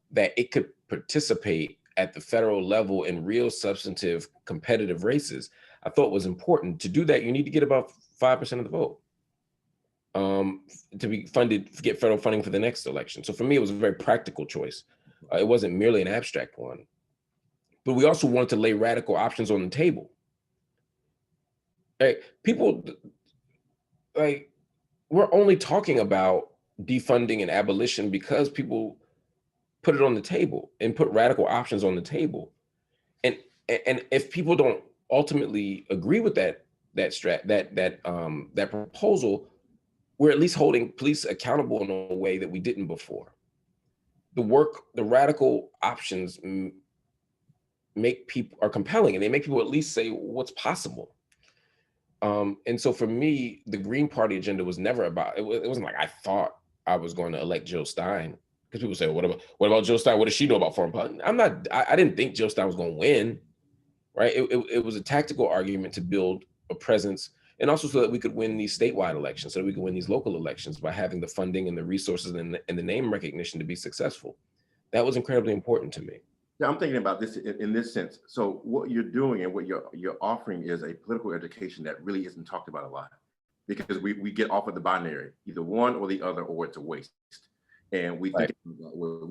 that it could participate at the federal level in real substantive competitive races, I thought was important. To do that, you need to get about 5% of the vote. To be funded, get federal funding for the next election. So for me, it was a very practical choice. It wasn't merely an abstract one. But we also wanted to lay radical options on the table. People, we're only talking about defunding and abolition because people put it on the table and put radical options on the table. And if people don't ultimately agree with that proposal, we're at least holding police accountable in a way that we didn't before. The radical options are compelling, and they make people at least say what's possible. And so for me, the Green Party agenda was never about, it wasn't like I thought I was going to elect Jill Stein. Because people say, what about Jill Stein? What does she know about foreign policy? I didn't think Jill Stein was going to win, right? It was a tactical argument to build a presence, and also so that we could win these statewide elections, so that we could win these local elections by having the funding and the resources and the name recognition to be successful. That was incredibly important to me. Yeah, I'm thinking about this in this sense. So what you're doing and what you're offering is a political education that really isn't talked about a lot, because we get off of the binary, either one or the other, or it's a waste. And we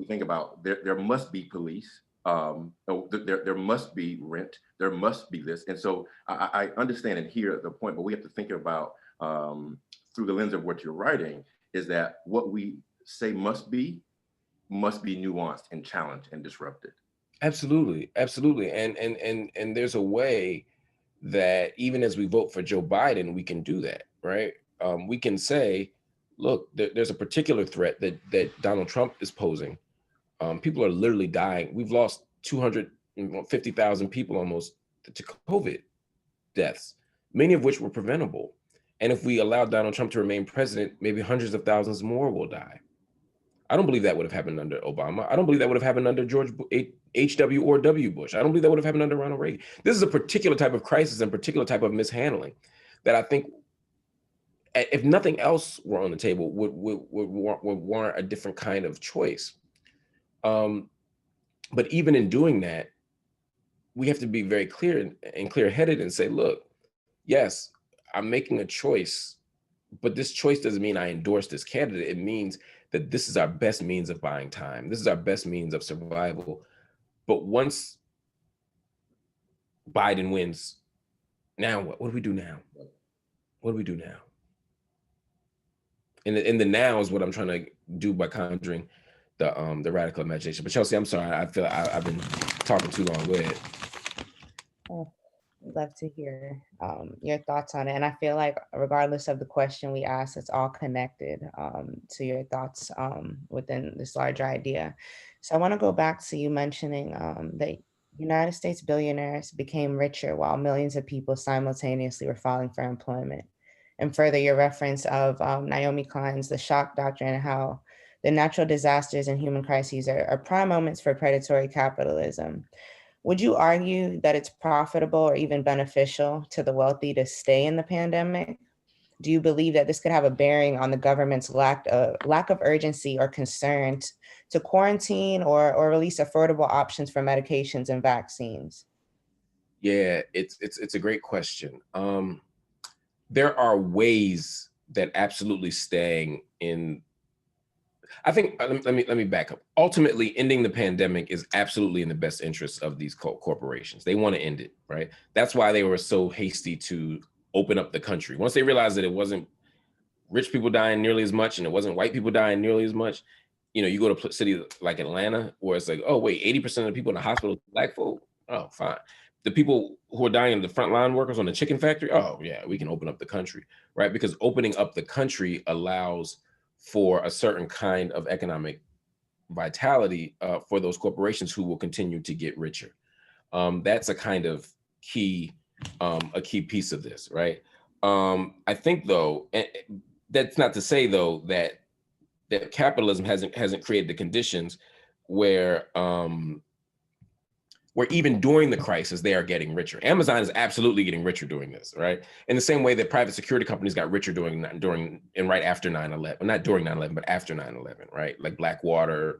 think about there must be police, there must be rent, there must be this. And so I understand and hear the point, but we have to think about through the lens of what you're writing, is that what we say must be nuanced and challenged and disrupted. Absolutely. And there's a way that even as we vote for Joe Biden, we can do that, right? We can say, look, there's a particular threat that Donald Trump is posing. People are literally dying. We've lost 250,000 people almost to COVID deaths, many of which were preventable. And if we allow Donald Trump to remain president, maybe hundreds of thousands more will die. I don't believe that would have happened under Obama. I don't believe that would have happened under George H.W. or W. Bush. I don't believe that would have happened under Ronald Reagan. This is a particular type of crisis and particular type of mishandling that I think, if nothing else were on the table, would warrant a different kind of choice. But even in doing that, we have to be very clear and clear-headed and say, look, yes, I'm making a choice, but this choice doesn't mean I endorse this candidate. It means that this is our best means of buying time. This is our best means of survival. But once Biden wins, now what? What do we do now? What do we do now? And the now is what I'm trying to do by conjuring the radical imagination. But Chelsea, I'm sorry, I feel I've been talking too long. Go ahead. Oh, I'd love to hear your thoughts on it. And I feel like regardless of the question we ask, it's all connected to your thoughts within this larger idea. So I want to go back to you mentioning that United States billionaires became richer while millions of people simultaneously were filing for employment. And further, your reference of Naomi Klein's The Shock Doctrine and how the natural disasters and human crises are prime moments for predatory capitalism. Would you argue that it's profitable or even beneficial to the wealthy to stay in the pandemic? Do you believe that this could have a bearing on the government's lack of urgency or concern to quarantine or release affordable options for medications and vaccines? Yeah, it's a great question. There are ways that absolutely staying in. I think let me back up. Ultimately, ending the pandemic is absolutely in the best interest of these corporations. They want to end it, right? That's why they were so hasty to open up the country. Once they realized that it wasn't rich people dying nearly as much and it wasn't white people dying nearly as much, you go to cities like Atlanta where it's like, oh wait, 80% of the people in the hospital are Black folk. Oh, fine. The people who are dying, the frontline workers on the chicken factory, oh yeah, we can open up the country, right? Because opening up the country allows for a certain kind of economic vitality for those corporations who will continue to get richer. That's a kind of key piece of this, right? I think though, that's not to say though that capitalism hasn't created the conditions where even during the crisis, they are getting richer. Amazon is absolutely getting richer doing this, right? In the same way that private security companies got richer during and right after 9/11, well, not during 9/11, but after 9/11, right? Like Blackwater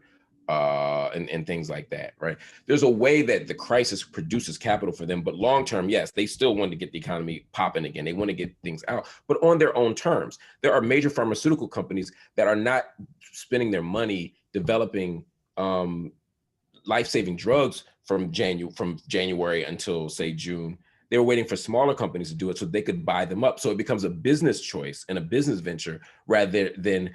and things like that, right? There's a way that the crisis produces capital for them, but long-term, yes, they still want to get the economy popping again. They want to get things out, but on their own terms. There are major pharmaceutical companies that are not spending their money developing life-saving drugs from January until say June. They were waiting for smaller companies to do it so they could buy them up. So it becomes a business choice and a business venture rather than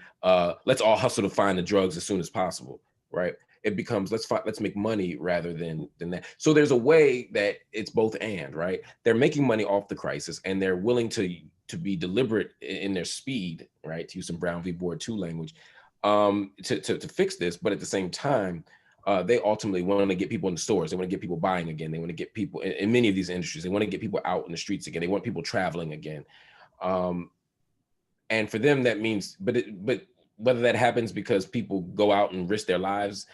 let's all hustle to find the drugs as soon as possible, right? It becomes let's make money rather than that. So there's a way that it's both and, right? They're making money off the crisis and they're willing to be deliberate in their speed, right? To use some Brown v. Board 2 language, to fix this, but at the same time, they ultimately want to get people in the stores. They want to get people buying again. They want to get people in many of these industries. They want to get people out in the streets again. They want people traveling again. And for them, that means, but whether that happens because people go out and risk their lives,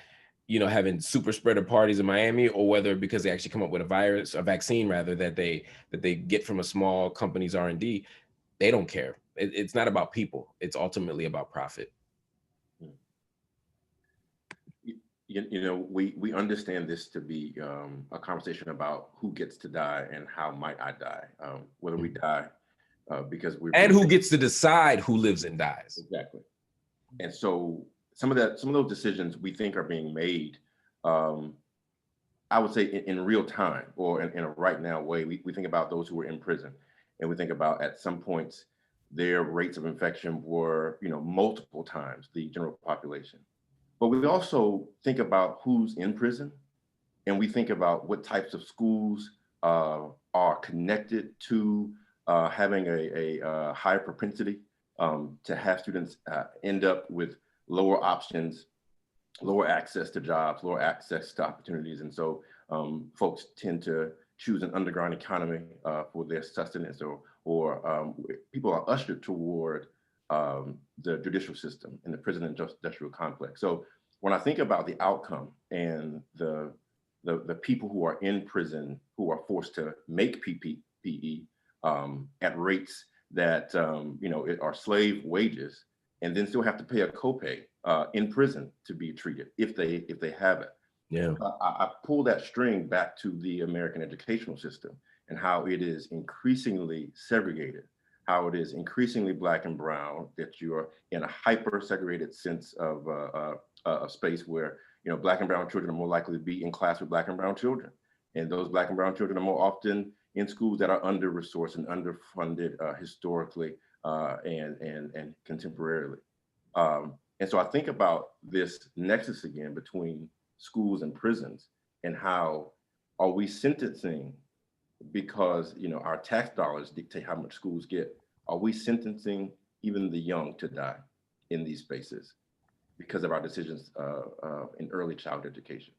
having super spreader parties in Miami, or whether because they actually come up with a vaccine rather that they get from a small company's R&D, they don't care. It's not about people. It's ultimately about profit. We understand this to be a conversation about who gets to die and how might I die, whether we die because we're and who gets to decide who lives and dies. Exactly. And so some of those decisions we think are being made, I would say in real time or in a right now way. We think about those who are in prison, and we think about at some points their rates of infection were multiple times the general population. But we also think about who's in prison, and we think about what types of schools are connected to having a higher propensity to have students end up with lower options, lower access to jobs, lower access to opportunities. And so folks tend to choose an underground economy for their sustenance or or people are ushered toward the judicial system and the prison industrial complex. So when I think about the outcome and the people who are in prison who are forced to make PPE at rates that are slave wages, and then still have to pay a copay in prison to be treated if they have it. Yeah. I pull that string back to the American educational system and how it is increasingly segregated, how it is increasingly Black and brown, that you're in a hyper segregated sense of a space where Black and brown children are more likely to be in class with Black and brown children, and those Black and brown children are more often in schools that are under-resourced and underfunded historically and contemporarily. And so I think about this nexus again between schools and prisons, and how are we sentencing because our tax dollars dictate how much schools get? Are we sentencing even the young to die in these spaces because of our decisions in early childhood education?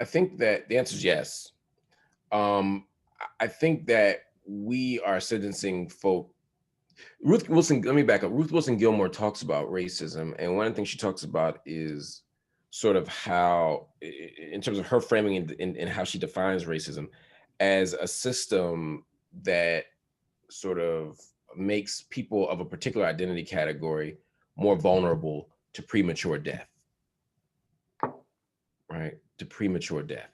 I think that the answer is yes. I think that we are sentencing folk. Ruth Wilson, let me back up. Ruth Wilson Gilmore talks about racism, and one of the things she talks about is sort of how, in terms of her framing and how she defines racism, as a system that sort of makes people of a particular identity category more vulnerable to premature death, right? To premature death.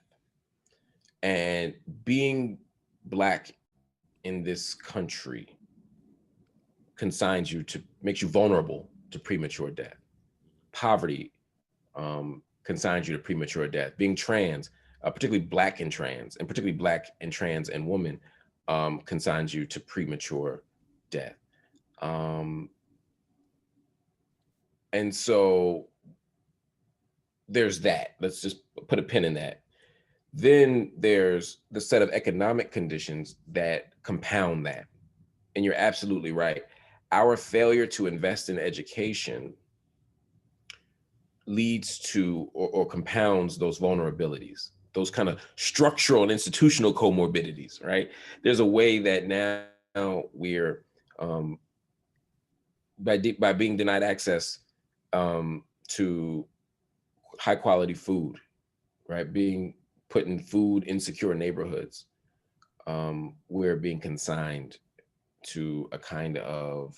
And being Black in this country makes you vulnerable to premature death. Poverty consigns you to premature death. Being trans, particularly Black and trans, and particularly Black and trans and women, consigns you to premature death. And so there's that. Let's just put a pin in that. Then there's the set of economic conditions that compound that. And you're absolutely right. Our failure to invest in education leads to or compounds those vulnerabilities, those kind of structural and institutional comorbidities, right? There's a way that now we're, by being denied access to high quality food, right? Being put in food insecure neighborhoods, we're being consigned to a kind of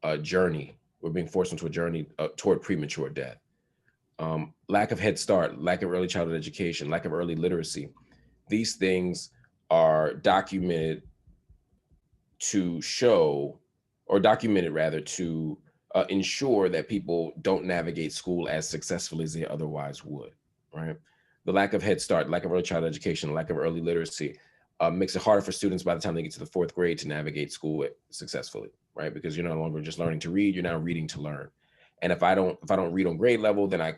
a journey. We're being forced into a journey toward premature death. Lack of Head Start, lack of early childhood education, lack of early literacy. These things are documented to ensure that people don't navigate school as successfully as they otherwise would, right? The lack of Head Start, lack of early childhood education, lack of early literacy makes it harder for students by the time they get to the 4th grade to navigate school successfully, right? Because you're no longer just learning to read, you're now reading to learn. And if I don't read on grade level, then I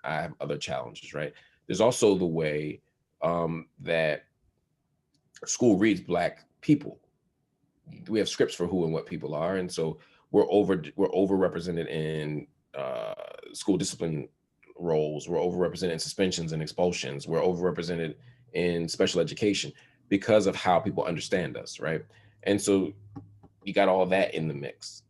have other challenges, right? There's also the way that school reads Black people. We have scripts for who and what people are, and so we're overrepresented in school discipline roles. We're overrepresented in suspensions and expulsions. We're overrepresented in special education because of how people understand us, right? And so you got all that in the mix.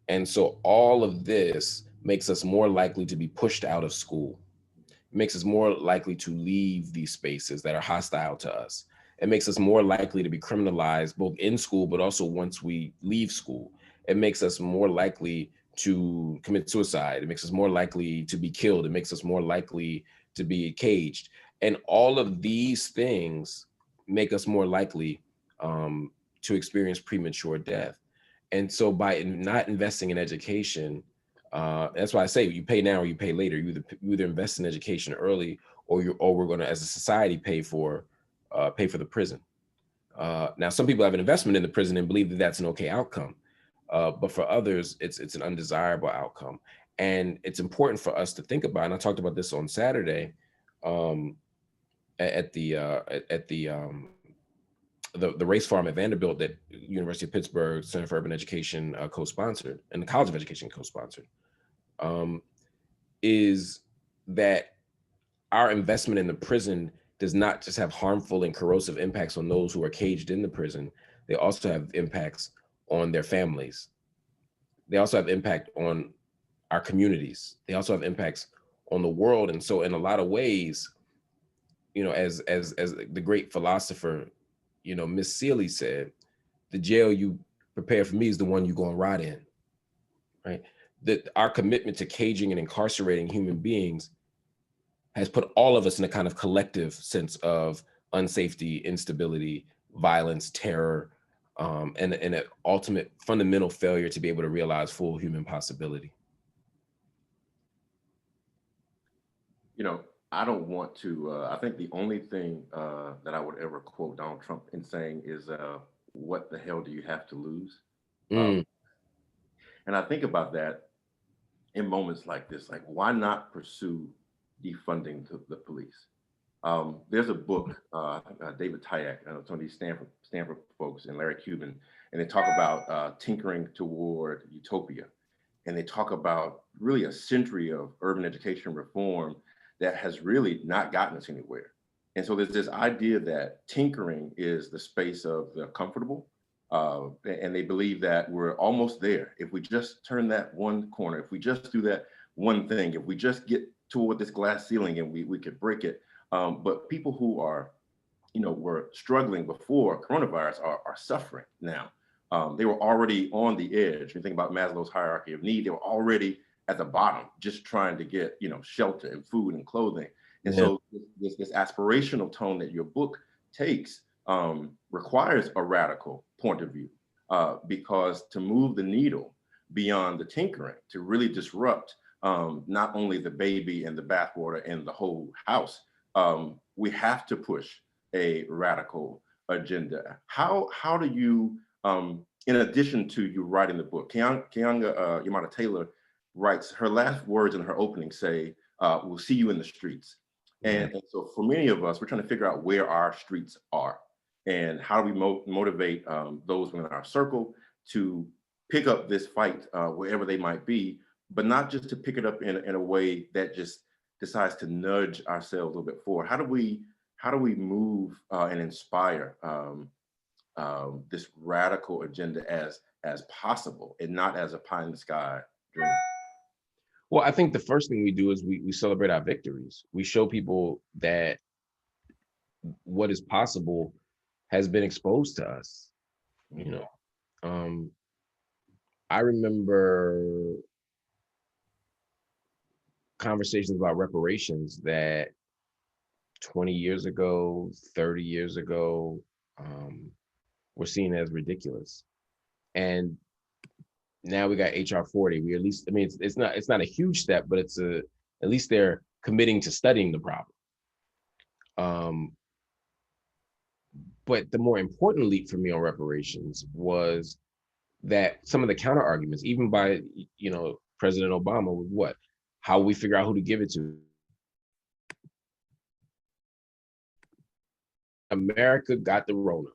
And so all of this makes us more likely to be pushed out of school. It makes us more likely to leave these spaces that are hostile to us. It makes us more likely to be criminalized both in school, but also once we leave school. It makes us more likely to commit suicide. It makes us more likely to be killed. It makes us more likely to be caged. And all of these things make us more likely to experience premature death. And so by not investing in education, that's why I say you pay now or you pay later. You either invest in education early, or we're going to, as a society, pay for the prison. Now, some people have an investment in the prison and believe that that's an okay outcome, but for others, it's an undesirable outcome. And it's important for us to think about. And I talked about this on Saturday at the race farm at Vanderbilt that University of Pittsburgh Center for Urban Education co-sponsored, and the College of Education co-sponsored, is that our investment in the prison does not just have harmful and corrosive impacts on those who are caged in the prison. they also have impacts on their families. They also have impact on our communities. They also have impacts on the world. And so in a lot of ways, you know, as the great philosopher, you know, Miss Seeley said, the jail you prepare for me is the one you're going to rot in, right? That our commitment to caging and incarcerating human beings has put all of us in a kind of collective sense of unsafety, instability, violence, terror, and an ultimate fundamental failure to be able to realize full human possibility. You know, I don't want to, I think the only thing that I would ever quote Donald Trump in saying is, what the hell do you have to lose? Mm. And I think about that in moments like this, like why not pursue defunding the police? There's a book, David Tyack, some of these Stanford folks and Larry Cuban, and they talk about tinkering toward utopia. And they talk about really a century of urban education reform that has really not gotten us anywhere. And so there's this idea that tinkering is the space of the comfortable. And they believe that we're almost there. If we just turn that one corner, if we just do that one thing, if we just get toward this glass ceiling and we could break it. But people who are, you know, were struggling before coronavirus are suffering now. They were already on the edge. You think about Maslow's hierarchy of need, they were already at the bottom, just trying to get, you know, shelter and food and clothing. And so this aspirational tone that your book takes requires a radical point of view, because to move the needle beyond the tinkering, to really disrupt not only the baby and the bathwater and the whole house, we have to push a radical agenda. How do you, in addition to you writing the book, Keeanga Taylor writes, her last words in her opening say, we'll see you in the streets. And so for many of us, we're trying to figure out where our streets are and how do we motivate those within our circle to pick up this fight wherever they might be, but not just to pick it up in a way that just decides to nudge ourselves a little bit forward. How do we move and inspire this radical agenda as possible and not as a pie in the sky dream? Well, I think the first thing we do is we celebrate our victories. We show people that what is possible has been exposed to us. You know, I remember conversations about reparations that 20 years ago, 30 years ago, were seen as ridiculous. And now we got HR 40. We at least, I mean, it's not a huge step, but it's at least they're committing to studying the problem. But the more important leap for me on reparations was that some of the counter arguments, even by, you know, President Obama, was how we figure out who to give it to. America got the Rona,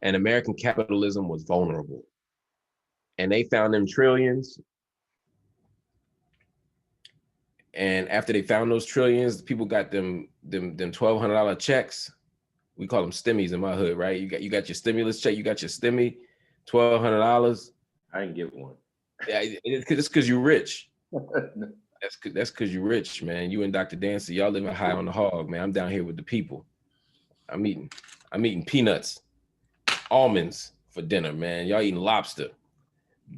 and American capitalism was vulnerable. And they found them trillions. And after they found those trillions, people got them $1,200 checks. We call them stimmies in my hood, right? You got your stimulus check, you got your stimmy, $1,200. I didn't get one. Yeah, it's because you're rich. That's because you're rich, man. You and Dr. Dancy, y'all living high on the hog, man. I'm down here with the people. I'm eating peanuts, almonds for dinner, man. Y'all eating lobster.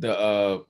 I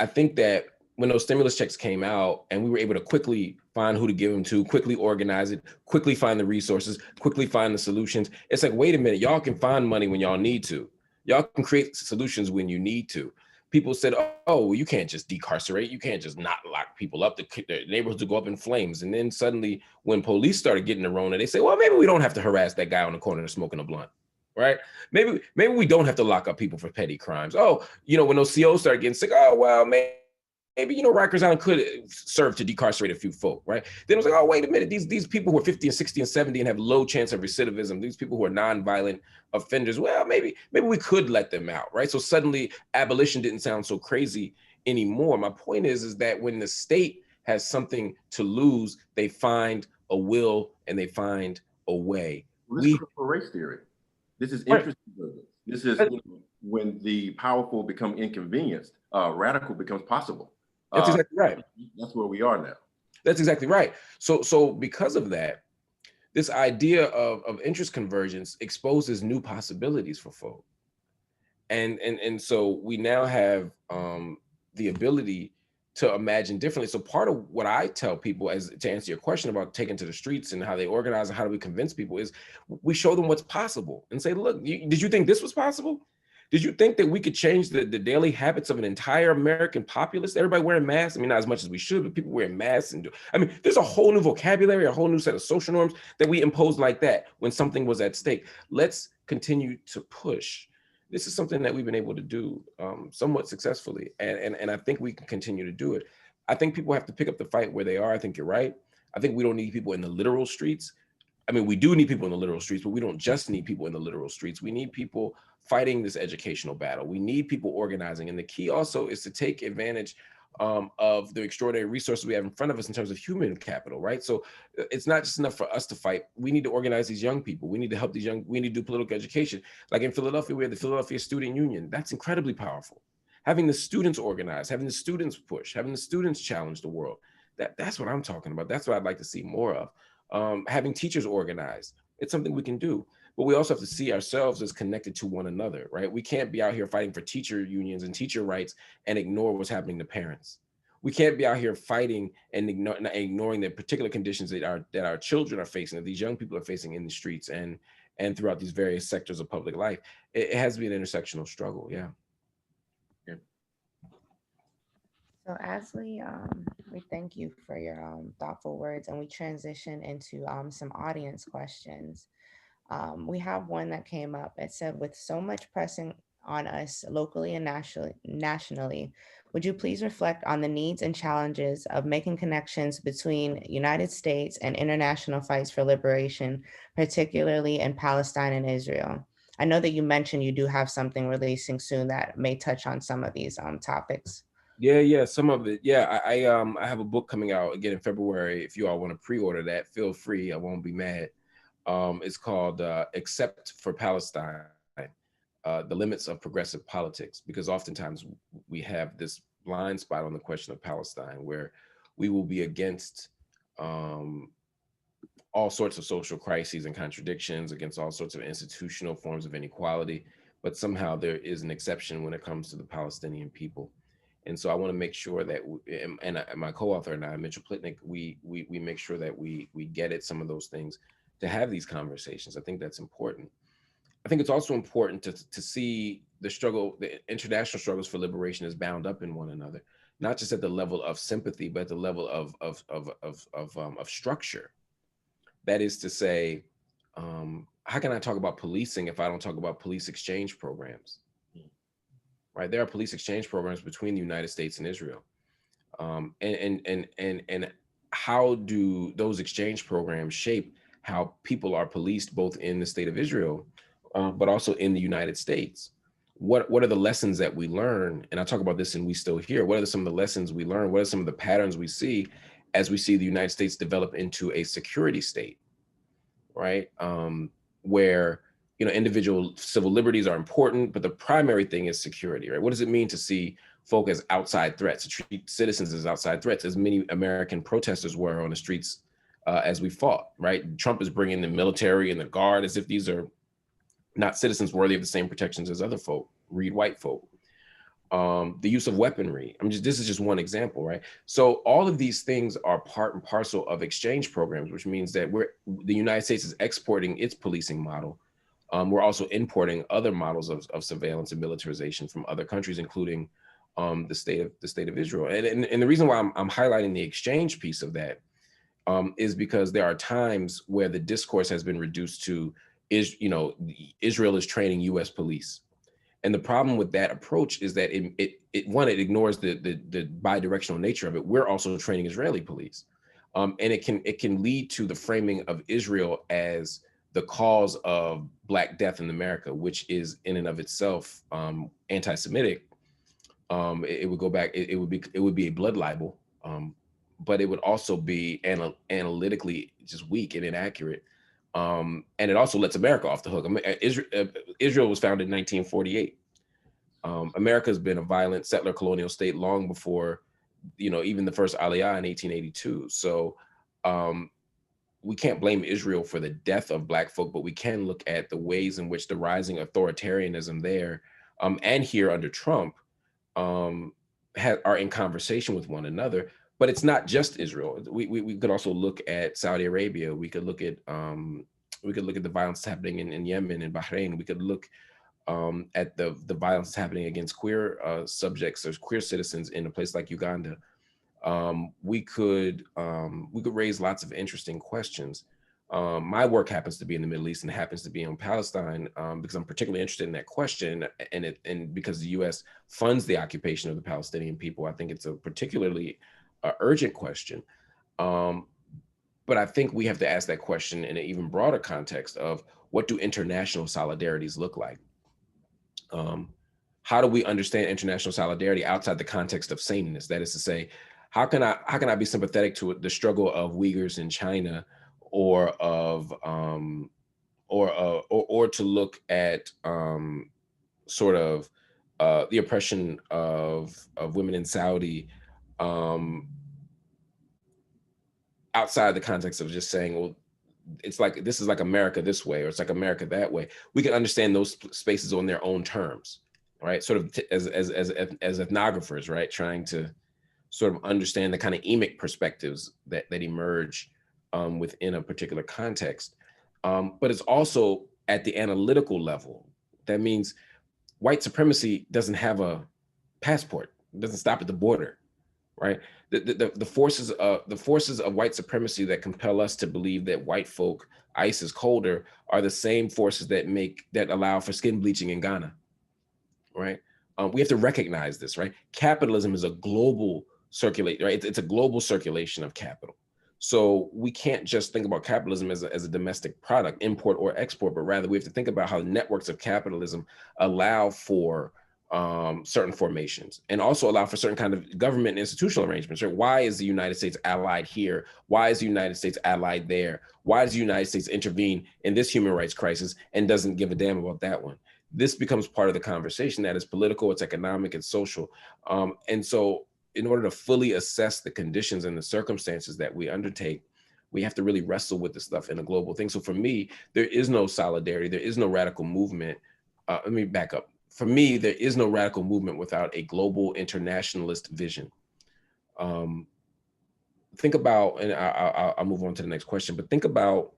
think that when those stimulus checks came out and we were able to quickly find who to give them to, quickly organize it, quickly find the resources, quickly find the solutions. It's like, wait a minute, y'all can find money when y'all need to. Y'all can create solutions when you need to. People said, oh, well, you can't just decarcerate. You can't just not lock people up. The neighborhoods will go up in flames. And then suddenly when police started getting the Rona, they say, well, maybe we don't have to harass that guy on the corner smoking a blunt. Right? Maybe we don't have to lock up people for petty crimes. Oh, you know, when those COs started getting sick, oh, well, maybe, you know, Rikers Island could serve to decarcerate a few folk, right? Then it was like, oh, wait a minute, these people who are 50 and 60 and 70 and have low chance of recidivism, these people who are nonviolent offenders, well, maybe we could let them out, right? So suddenly abolition didn't sound so crazy anymore. My point is that when the state has something to lose, they find a will and they find a way. Well, this is critical race theory. This is Right. interest convergence. This is when the powerful become inconvenienced, radical becomes possible. That's exactly right. That's where we are now. That's exactly right. So because of that, this idea of interest convergence exposes new possibilities for folk. And so we now have the ability to imagine differently. So part of what I tell people, as to answer your question about taking to the streets and how they organize and how do we convince people, is we show them what's possible and say, look, did you think this was possible? Did you think that we could change the daily habits of an entire American populace? Everybody wearing masks. I mean, not as much as we should, but people wearing masks. I mean, there's a whole new vocabulary, a whole new set of social norms that we imposed like that when something was at stake. Let's continue to push. This is something that we've been able to do somewhat successfully. And I think we can continue to do it. I think people have to pick up the fight where they are. I think you're right. I think we don't need people in the literal streets. I mean, we do need people in the literal streets, but we don't just need people in the literal streets. We need people fighting this educational battle. We need people organizing. And the key also is to take advantage of the extraordinary resources we have in front of us in terms of human capital, right? So it's not just enough for us to fight. We need to organize these young people. We need to help these young, we need to do political education. Like in Philadelphia, we have the Philadelphia Student Union. That's incredibly powerful. Having the students organize, having the students push, having the students challenge the world. That's what I'm talking about. That's what I'd like to see more of. Having teachers organize. It's something we can do. But we also have to see ourselves as connected to one another, right? We can't be out here fighting for teacher unions and teacher rights and ignore what's happening to parents. We can't be out here fighting and ignoring the particular conditions that our children are facing, that these young people are facing in the streets and throughout these various sectors of public life. It has to be an intersectional struggle, yeah. So Asley, we thank you for your thoughtful words, and we transition into some audience questions. We have one that came up. It said, with so much pressing on us locally and nationally, would you please reflect on the needs and challenges of making connections between United States and international fights for liberation, particularly in Palestine and Israel? I know that you mentioned you do have something releasing soon that may touch on some of these topics. Yeah, some of it. Yeah, I have a book coming out again in February. If you all want to pre-order that, feel free. I won't be mad. It's called Except for Palestine, The Limits of Progressive Politics, because oftentimes we have this blind spot on the question of Palestine, where we will be against all sorts of social crises and contradictions, against all sorts of institutional forms of inequality, but somehow there is an exception when it comes to the Palestinian people. And so I want to make sure that, and my co-author and I, Mitchell Plitnick, we make sure that we get at some of those things, to have these conversations. I think that's important. I think it's also important to see the struggle, the international struggles for liberation, is bound up in one another, not just at the level of sympathy, but at the level of structure. That is to say, how can I talk about policing if I don't talk about police exchange programs? Right, there are police exchange programs between the United States and Israel, and how do those exchange programs shape how people are policed both in the state of Israel, but also in the United States? What are the lessons that we learn? And I talk about this in We Still Here. What are some of the lessons we learn? What are some of the patterns we see as we see the United States develop into a security state, right? Where individual civil liberties are important, but the primary thing is security, right? What does it mean to see folk as outside threats, to treat citizens as outside threats, as many American protesters were on the streets as we fought, right? Trump is bringing the military and the guard as if these are not citizens worthy of the same protections as other folk, read white folk. The use of weaponry. This is just one example, right? So all of these things are part and parcel of exchange programs, which means that the United States is exporting its policing model. We're also importing other models of surveillance and militarization from other countries, including the state of Israel. And the reason why I'm highlighting the exchange piece of that is because there are times where the discourse has been reduced to Israel is training U.S. police. And the problem with that approach is that it ignores the bidirectional nature of it. We're also training Israeli police, and it can lead to the framing of Israel as the cause of Black death in America, which is in and of itself anti-Semitic. It would go back. It would be a blood libel, but it would also be analytically just weak and inaccurate. And it also lets America off the hook. Israel was founded in 1948. America's been a violent settler colonial state long before, even the first Aliyah in 1882. So we can't blame Israel for the death of Black folk, but we can look at the ways in which the rising authoritarianism there and here under Trump are in conversation with one another. But it's not just Israel. We could also look at Saudi Arabia. We could look at the violence happening in Yemen and Bahrain. We could look at the violence happening against queer subjects or queer citizens in a place like Uganda. We could raise lots of interesting questions. My work happens to be in the Middle East and happens to be in Palestine because I'm particularly interested in that question, and because the U.S. funds the occupation of the Palestinian people, I think it's a particularly urgent question. But I think we have to ask that question in an even broader context of what do international solidarities look like? How do we understand international solidarity outside the context of sameness? That is to say, how can I be sympathetic to the struggle of Uyghurs in China, or to look at sort of the oppression of women in Saudi outside the context of just saying, well, it's like this is like America this way, or it's like America that way. We can understand those spaces on their own terms, right? Sort of as ethnographers, right? Trying to sort of understand the kind of emic perspectives that emerge within a particular context. But it's also at the analytical level. That means white supremacy doesn't have a passport. It doesn't stop at the border, right? The forces of white supremacy that compel us to believe that white folk, ice is colder, are the same forces that allow for skin bleaching in Ghana, right? We have to recognize this, right? Capitalism is a global circulate, right? It's a global circulation of capital. So we can't just think about capitalism as a domestic product, import or export, but rather we have to think about how networks of capitalism allow for certain formations and also allow for certain kind of government and institutional arrangements, right? Why is the United States allied here? Why is the United States allied there? Why does the United States intervene in this human rights crisis and doesn't give a damn about that one? This becomes part of the conversation that is political, it's economic, it's social. And so in order to fully assess the conditions and the circumstances that we undertake, we have to really wrestle with this stuff in a global thing. So for me, there is no solidarity, there is no radical movement. Let me back up. For me, there is no radical movement without a global internationalist vision. Think about, and I'll move on to the next question, but think about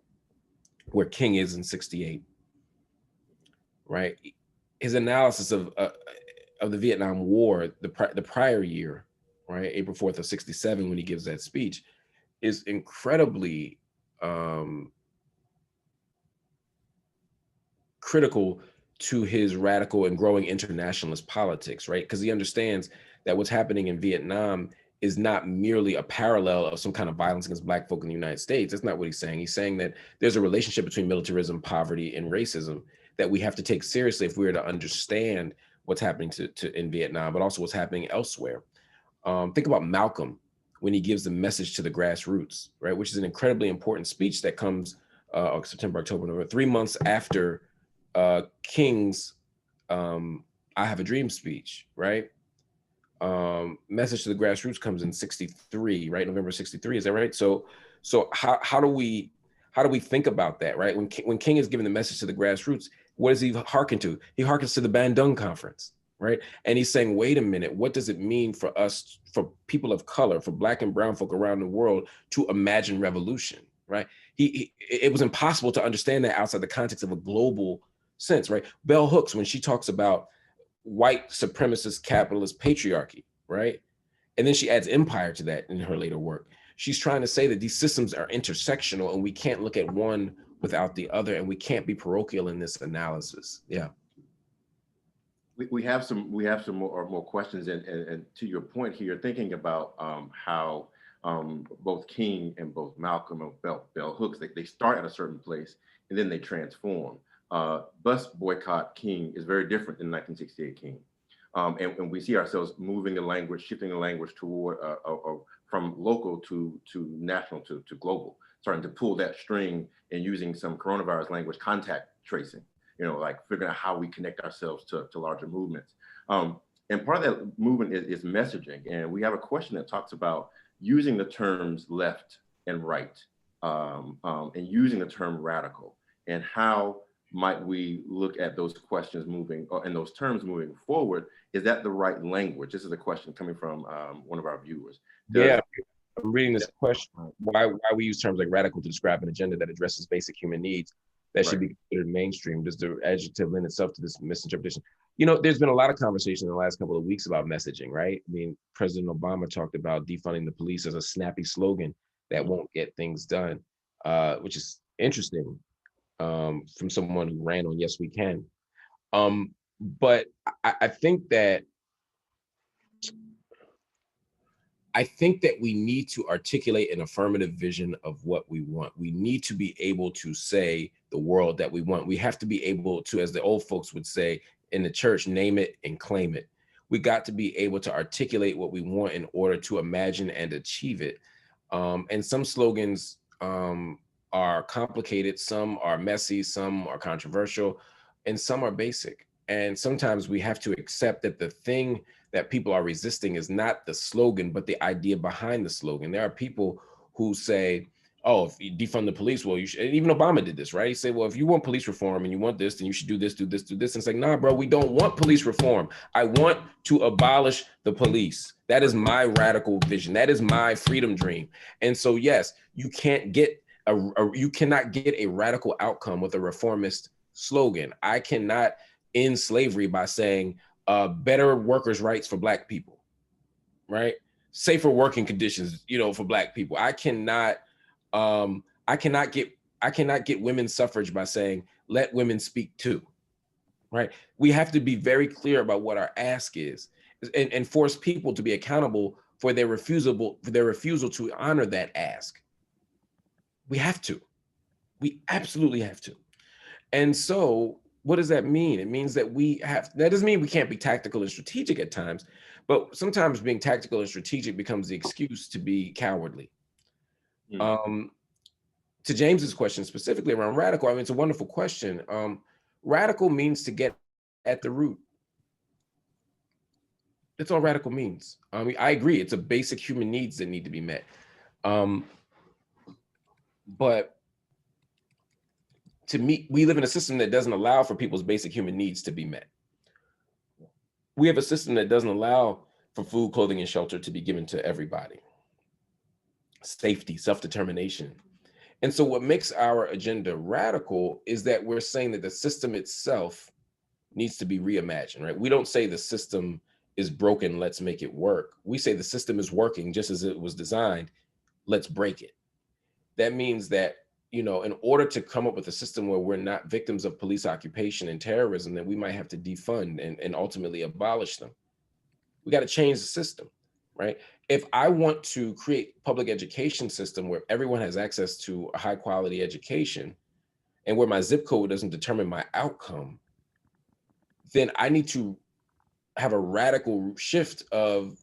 where King is in '68, right? His analysis of the Vietnam War, the prior year, right, April 4th of '67, when he gives that speech, is incredibly critical to his radical and growing internationalist politics, right? Because he understands that what's happening in Vietnam is not merely a parallel of some kind of violence against Black folk in the United States. That's not what he's saying. He's saying that there's a relationship between militarism, poverty, and racism that we have to take seriously if we are to understand what's happening in Vietnam, but also what's happening elsewhere. Think about Malcolm when he gives the message to the grassroots, right? Which is an incredibly important speech that comes September, October, November, 3 months after King's I Have a Dream speech, right? Message to the grassroots comes in '63, right? November '63, is that right? So how do we think about that, right? When King is giving the message to the grassroots, what does he hearken to? He hearkens to the Bandung Conference, right? And he's saying, wait a minute, what does it mean for us, for people of color, for Black and brown folk around the world to imagine revolution, right? It was impossible to understand that outside the context of a global sense, right? Bell Hooks, when she talks about white supremacist capitalist patriarchy, right? And then she adds empire to that in her later work. She's trying to say that these systems are intersectional and we can't look at one without the other, and we can't be parochial in this analysis. Yeah. We have some more questions, and to your point here, thinking about how both King and both Malcolm and Bell Hooks, they start at a certain place and then they transform. Bus boycott King is very different than 1968 King. And we see ourselves moving the language, shifting the language toward from local to national to global. starting to pull that string and using some coronavirus language, contact tracing, like figuring out how we connect ourselves to larger movements. And part of that movement is messaging. And we have a question that talks about using the terms left and right, and using the term radical, and how might we look at those questions moving, and those terms moving forward? Is that the right language? This is a question coming from one of our viewers. Yeah, I'm reading this question. Why we use terms like radical to describe an agenda that addresses basic human needs that should be considered mainstream? Does the adjective lend itself to this misinterpretation? There's been a lot of conversation in the last couple of weeks about messaging, right? I mean, President Obama talked about defunding the police as a snappy slogan that won't get things done, which is interesting from someone who ran on Yes We Can. But I think that we need to articulate an affirmative vision of what we want. We need to be able to say the world that we want. We have to be able to, as the old folks would say in the church, name it and claim it. We got to be able to articulate what we want in order to imagine and achieve it. And some slogans are complicated, some are messy, some are controversial, and some are basic. And sometimes we have to accept that the thing that people are resisting is not the slogan, but the idea behind the slogan. There are people who say, oh, if you defund the police, well, you should. Even Obama did this, right? He said, well, if you want police reform and you want this, then you should do this, do this, do this. And it's like, nah, bro, we don't want police reform. I want to abolish the police. That is my radical vision. That is my freedom dream. And so, yes, you cannot get a radical outcome with a reformist slogan. I cannot end slavery by saying better workers' rights for Black people, right? Safer working conditions, for Black people. I cannot get women's suffrage by saying let women speak too, right? We have to be very clear about what our ask is, and force people to be accountable for their refusal to honor that ask. We have to. We absolutely have to. And so what does that mean? It means that that doesn't mean we can't be tactical and strategic at times, but sometimes being tactical and strategic becomes the excuse to be cowardly. To James's question specifically around radical, I mean, it's a wonderful question. Radical means to get at the root. That's all radical means. I mean, I agree, it's a basic human needs that need to be met. But to me, we live in a system that doesn't allow for people's basic human needs to be met. We have a system that doesn't allow for food, clothing, and shelter to be given to everybody. Safety, self-determination. And so what makes our agenda radical is that we're saying that the system itself needs to be reimagined, right? We don't say the system is broken, let's make it work. We say the system is working just as it was designed, let's break it. That means that, in order to come up with a system where we're not victims of police occupation and terrorism, that we might have to defund and ultimately abolish them. We got to change the system, right? If I want to create public education system where everyone has access to a high quality education and where my zip code doesn't determine my outcome, then I need to have a radical shift of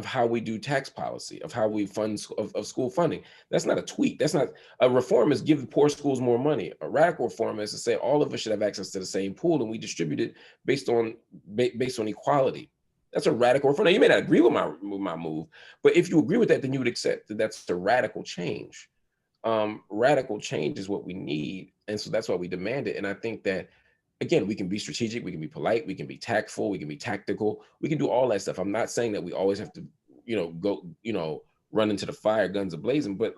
how we do tax policy, of how we fund of school funding. That's not a tweak. That's not a reform is giving poor schools more money. A radical reform is to say all of us should have access to the same pool and we distribute it based on equality. That's a radical reform. Now, you may not agree with my move, but if you agree with that, then you would accept that that's the radical change. Radical change is what we need. And so that's why we demand it. And I think that, again, we can be strategic, we can be polite, we can be tactful, we can be tactical, we can do all that stuff. I'm not saying that we always have to, go, run into the fire, guns a-blazing, but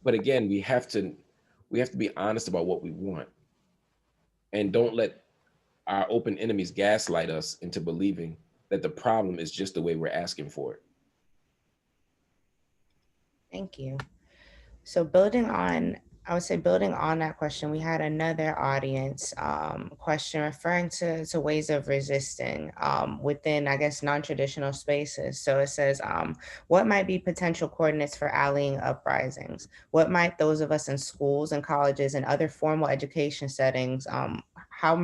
again, we have to be honest about what we want, and don't let our open enemies gaslight us into believing that the problem is just the way we're asking for it. Thank you. So building on that question, we had another audience question referring to ways of resisting within, I guess, non-traditional spaces. So it says, what might be potential coordinates for allying uprisings? What might those of us in schools and colleges and other formal education settings, how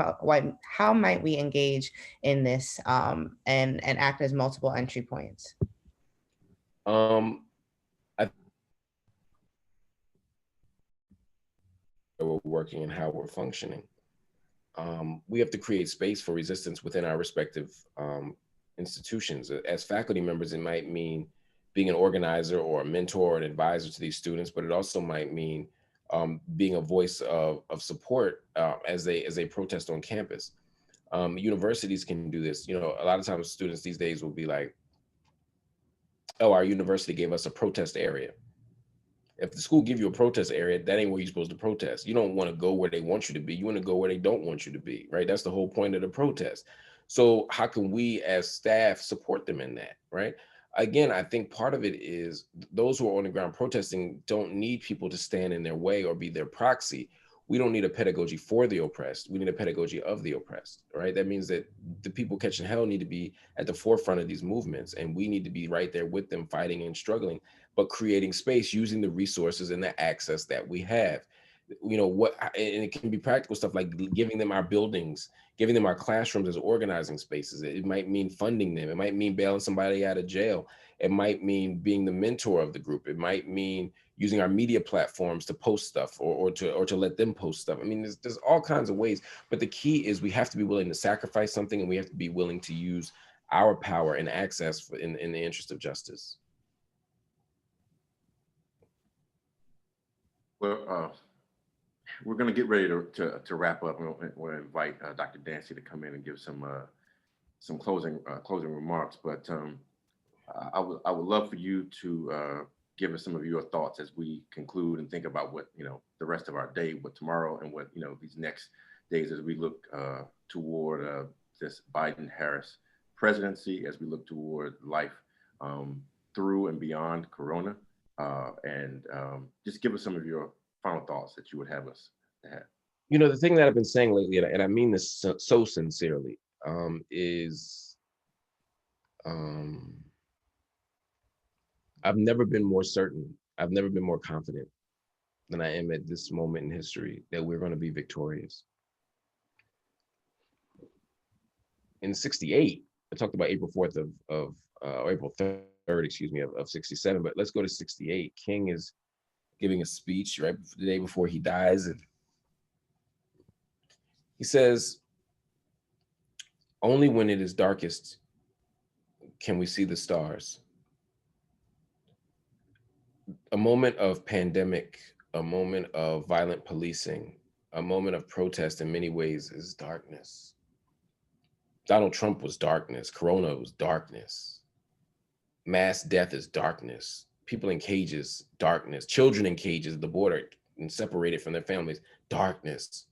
might we engage in this and act as multiple entry points? we're working and how we're functioning. We have to create space for resistance within our respective institutions. As faculty members, it might mean being an organizer or a mentor or an advisor to these students, but it also might mean being a voice of support as they protest on campus. Universities can do this. You know, a lot of times students these days will be like, oh, our university gave us a protest area. If the school give you a protest area, that ain't where you're supposed to protest. You don't want to go where they want you to be. You want to go where they don't want you to be, right? That's the whole point of the protest. So how can we as staff support them in that, right? Again, I think part of it is those who are on the ground protesting don't need people to stand in their way or be their proxy. We don't need a pedagogy for the oppressed. We need a pedagogy of the oppressed, right? That means that the people catching hell need to be at the forefront of these movements, and we need to be right there with them, fighting and struggling, but creating space using the resources and the access that we have. You know what, and it can be practical stuff like giving them our buildings, giving them our classrooms as organizing spaces. It might mean funding them. It might mean bailing somebody out of jail. It might mean being the mentor of the group. It might mean using our media platforms to post stuff or to let them post stuff. I mean, there's all kinds of ways, but the key is we have to be willing to sacrifice something, and we have to be willing to use our power and access in the interest of justice. Well, we're going to get ready to wrap up. We'll invite Dr. Dancy to come in and give some closing remarks. But I would love for you to give us some of your thoughts as we conclude and think about what, you know, the rest of our day, what tomorrow, and what, you know, these next days as we look toward this Biden-Harris presidency, as we look toward life through and beyond Corona, and just give us some of your final thoughts that you would have us to have. You know, the thing that I've been saying lately, and I mean this so sincerely, is I've never been more certain, I've never been more confident than I am at this moment in history that we're going to be victorious. In '68, I talked about April 4th or April 3rd, excuse me, of '67, but let's go to '68. King is giving a speech right the day before he dies, and he says, only when it is darkest can we see the stars. A moment of pandemic, a moment of violent policing, a moment of protest in many ways is darkness. Donald Trump was darkness. Corona was darkness. Mass death is darkness. People in cages, darkness. Children in cages at the border and separated from their families, darkness.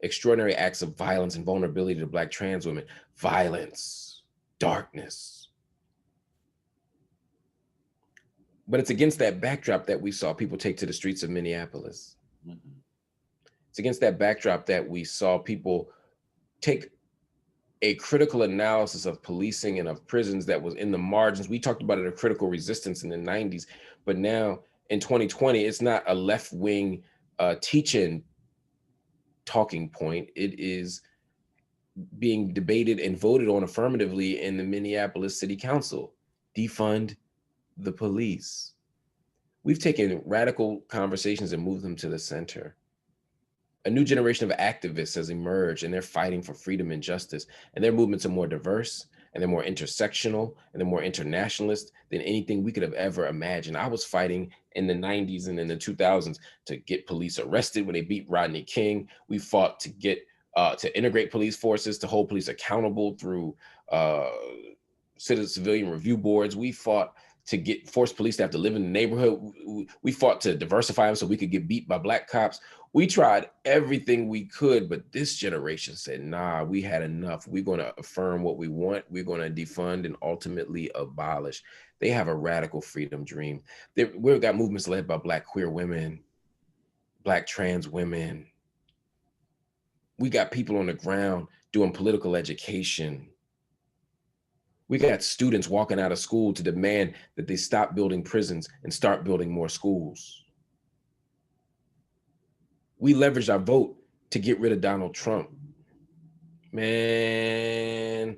Extraordinary acts of violence and vulnerability to Black trans women, violence, darkness. But it's against that backdrop that we saw people take to the streets of Minneapolis. Mm-hmm. It's against that backdrop that we saw people take a critical analysis of policing and of prisons that was in the margins. We talked about it, a critical resistance in the 90s, but now in 2020, it's not a left-wing teaching talking point. It is being debated and voted on affirmatively in the Minneapolis City Council. Defund the police. We've taken radical conversations and moved them to the center. A new generation of activists has emerged, and they're fighting for freedom and justice. And their movements are more diverse, and they're more intersectional, and they're more internationalist than anything we could have ever imagined. I was fighting in the 90s and in the 2000s to get police arrested when they beat Rodney King. We fought to get to integrate police forces, to hold police accountable through civilian review boards. We fought to force police to have to live in the neighborhood. We fought to diversify them so we could get beat by Black cops. We tried everything we could, but this generation said, nah, we had enough. We're going to affirm what we want. We're going to defund and ultimately abolish. They have a radical freedom dream. We've got movements led by Black queer women, Black trans women. We got people on the ground doing political education. We got students walking out of school to demand that they stop building prisons and start building more schools. We leveraged our vote to get rid of Donald Trump. Man,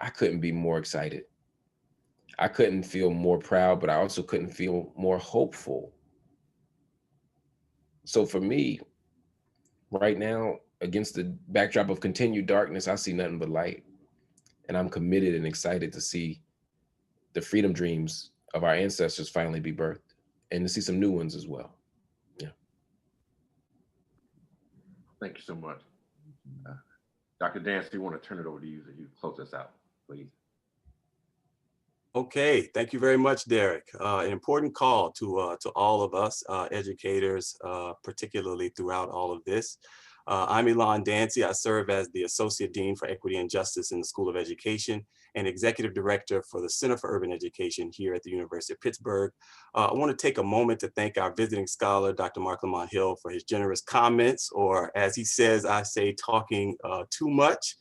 I couldn't be more excited. I couldn't feel more proud, but I also couldn't feel more hopeful. So for me, right now, against the backdrop of continued darkness, I see nothing but light. And I'm committed and excited to see the freedom dreams of our ancestors finally be birthed, and to see some new ones as well. Yeah. Thank you so much. Dr. Dancy, I want to turn it over to you to close us out, please. Okay, thank you very much, Derric. An important call to all of us educators, particularly throughout all of this. I'm Elon Dancy. I serve as the Associate Dean for Equity and Justice in the School of Education and Executive Director for the Center for Urban Education here at the University of Pittsburgh. I want to take a moment to thank our visiting scholar, Dr. Marc Lamont Hill, for his generous comments, or as he says, I say, talking too much,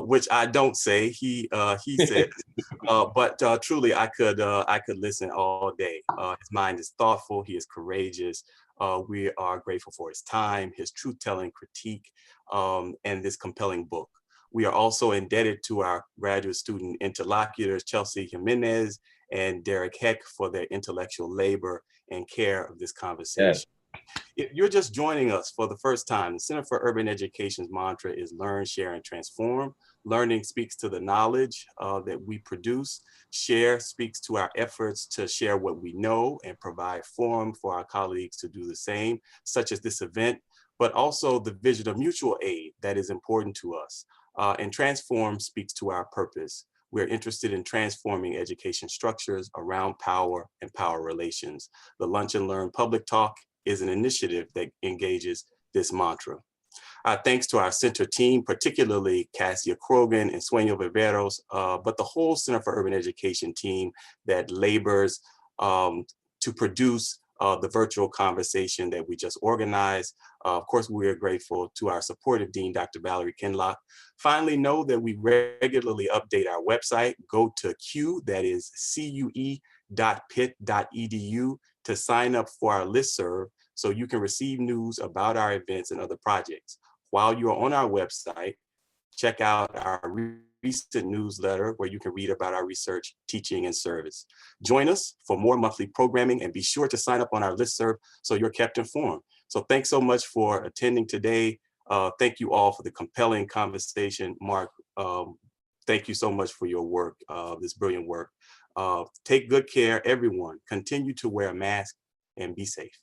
which I don't say, he says. But truly, I could listen all day. His mind is thoughtful. He is courageous. We are grateful for his time, his truth-telling critique, and this compelling book. We are also indebted to our graduate student interlocutors, Chelsea Jimenez and Derric Heck, for their intellectual labor and care of this conversation. If you're just joining us for the first time, the Center for Urban Education's mantra is learn, share, and transform. Learning speaks to the knowledge that we produce. Share speaks to our efforts to share what we know and provide forum for our colleagues to do the same, such as this event, but also the vision of mutual aid that is important to us. And transform speaks to our purpose. We're interested in transforming education structures around power and power relations. The Lunch and Learn Public Talk is an initiative that engages this mantra. Thanks to our center team, particularly Cassia Krogan and Sueño Viveros, but the whole Center for Urban Education team that labors to produce the virtual conversation that we just organized. Of course, we are grateful to our supportive dean, Dr. Valerie Kinlock. Finally, know that we regularly update our website. Go to Q, that is cue.pitt.edu, to sign up for our listserv so you can receive news about our events and other projects. While you're on our website, check out our recent newsletter where you can read about our research, teaching, and service. Join us for more monthly programming and be sure to sign up on our listserv so you're kept informed. So thanks so much for attending today. Thank you all for the compelling conversation. Marc, thank you so much for your work, this brilliant work. Take good care, everyone. Continue to wear a mask and be safe.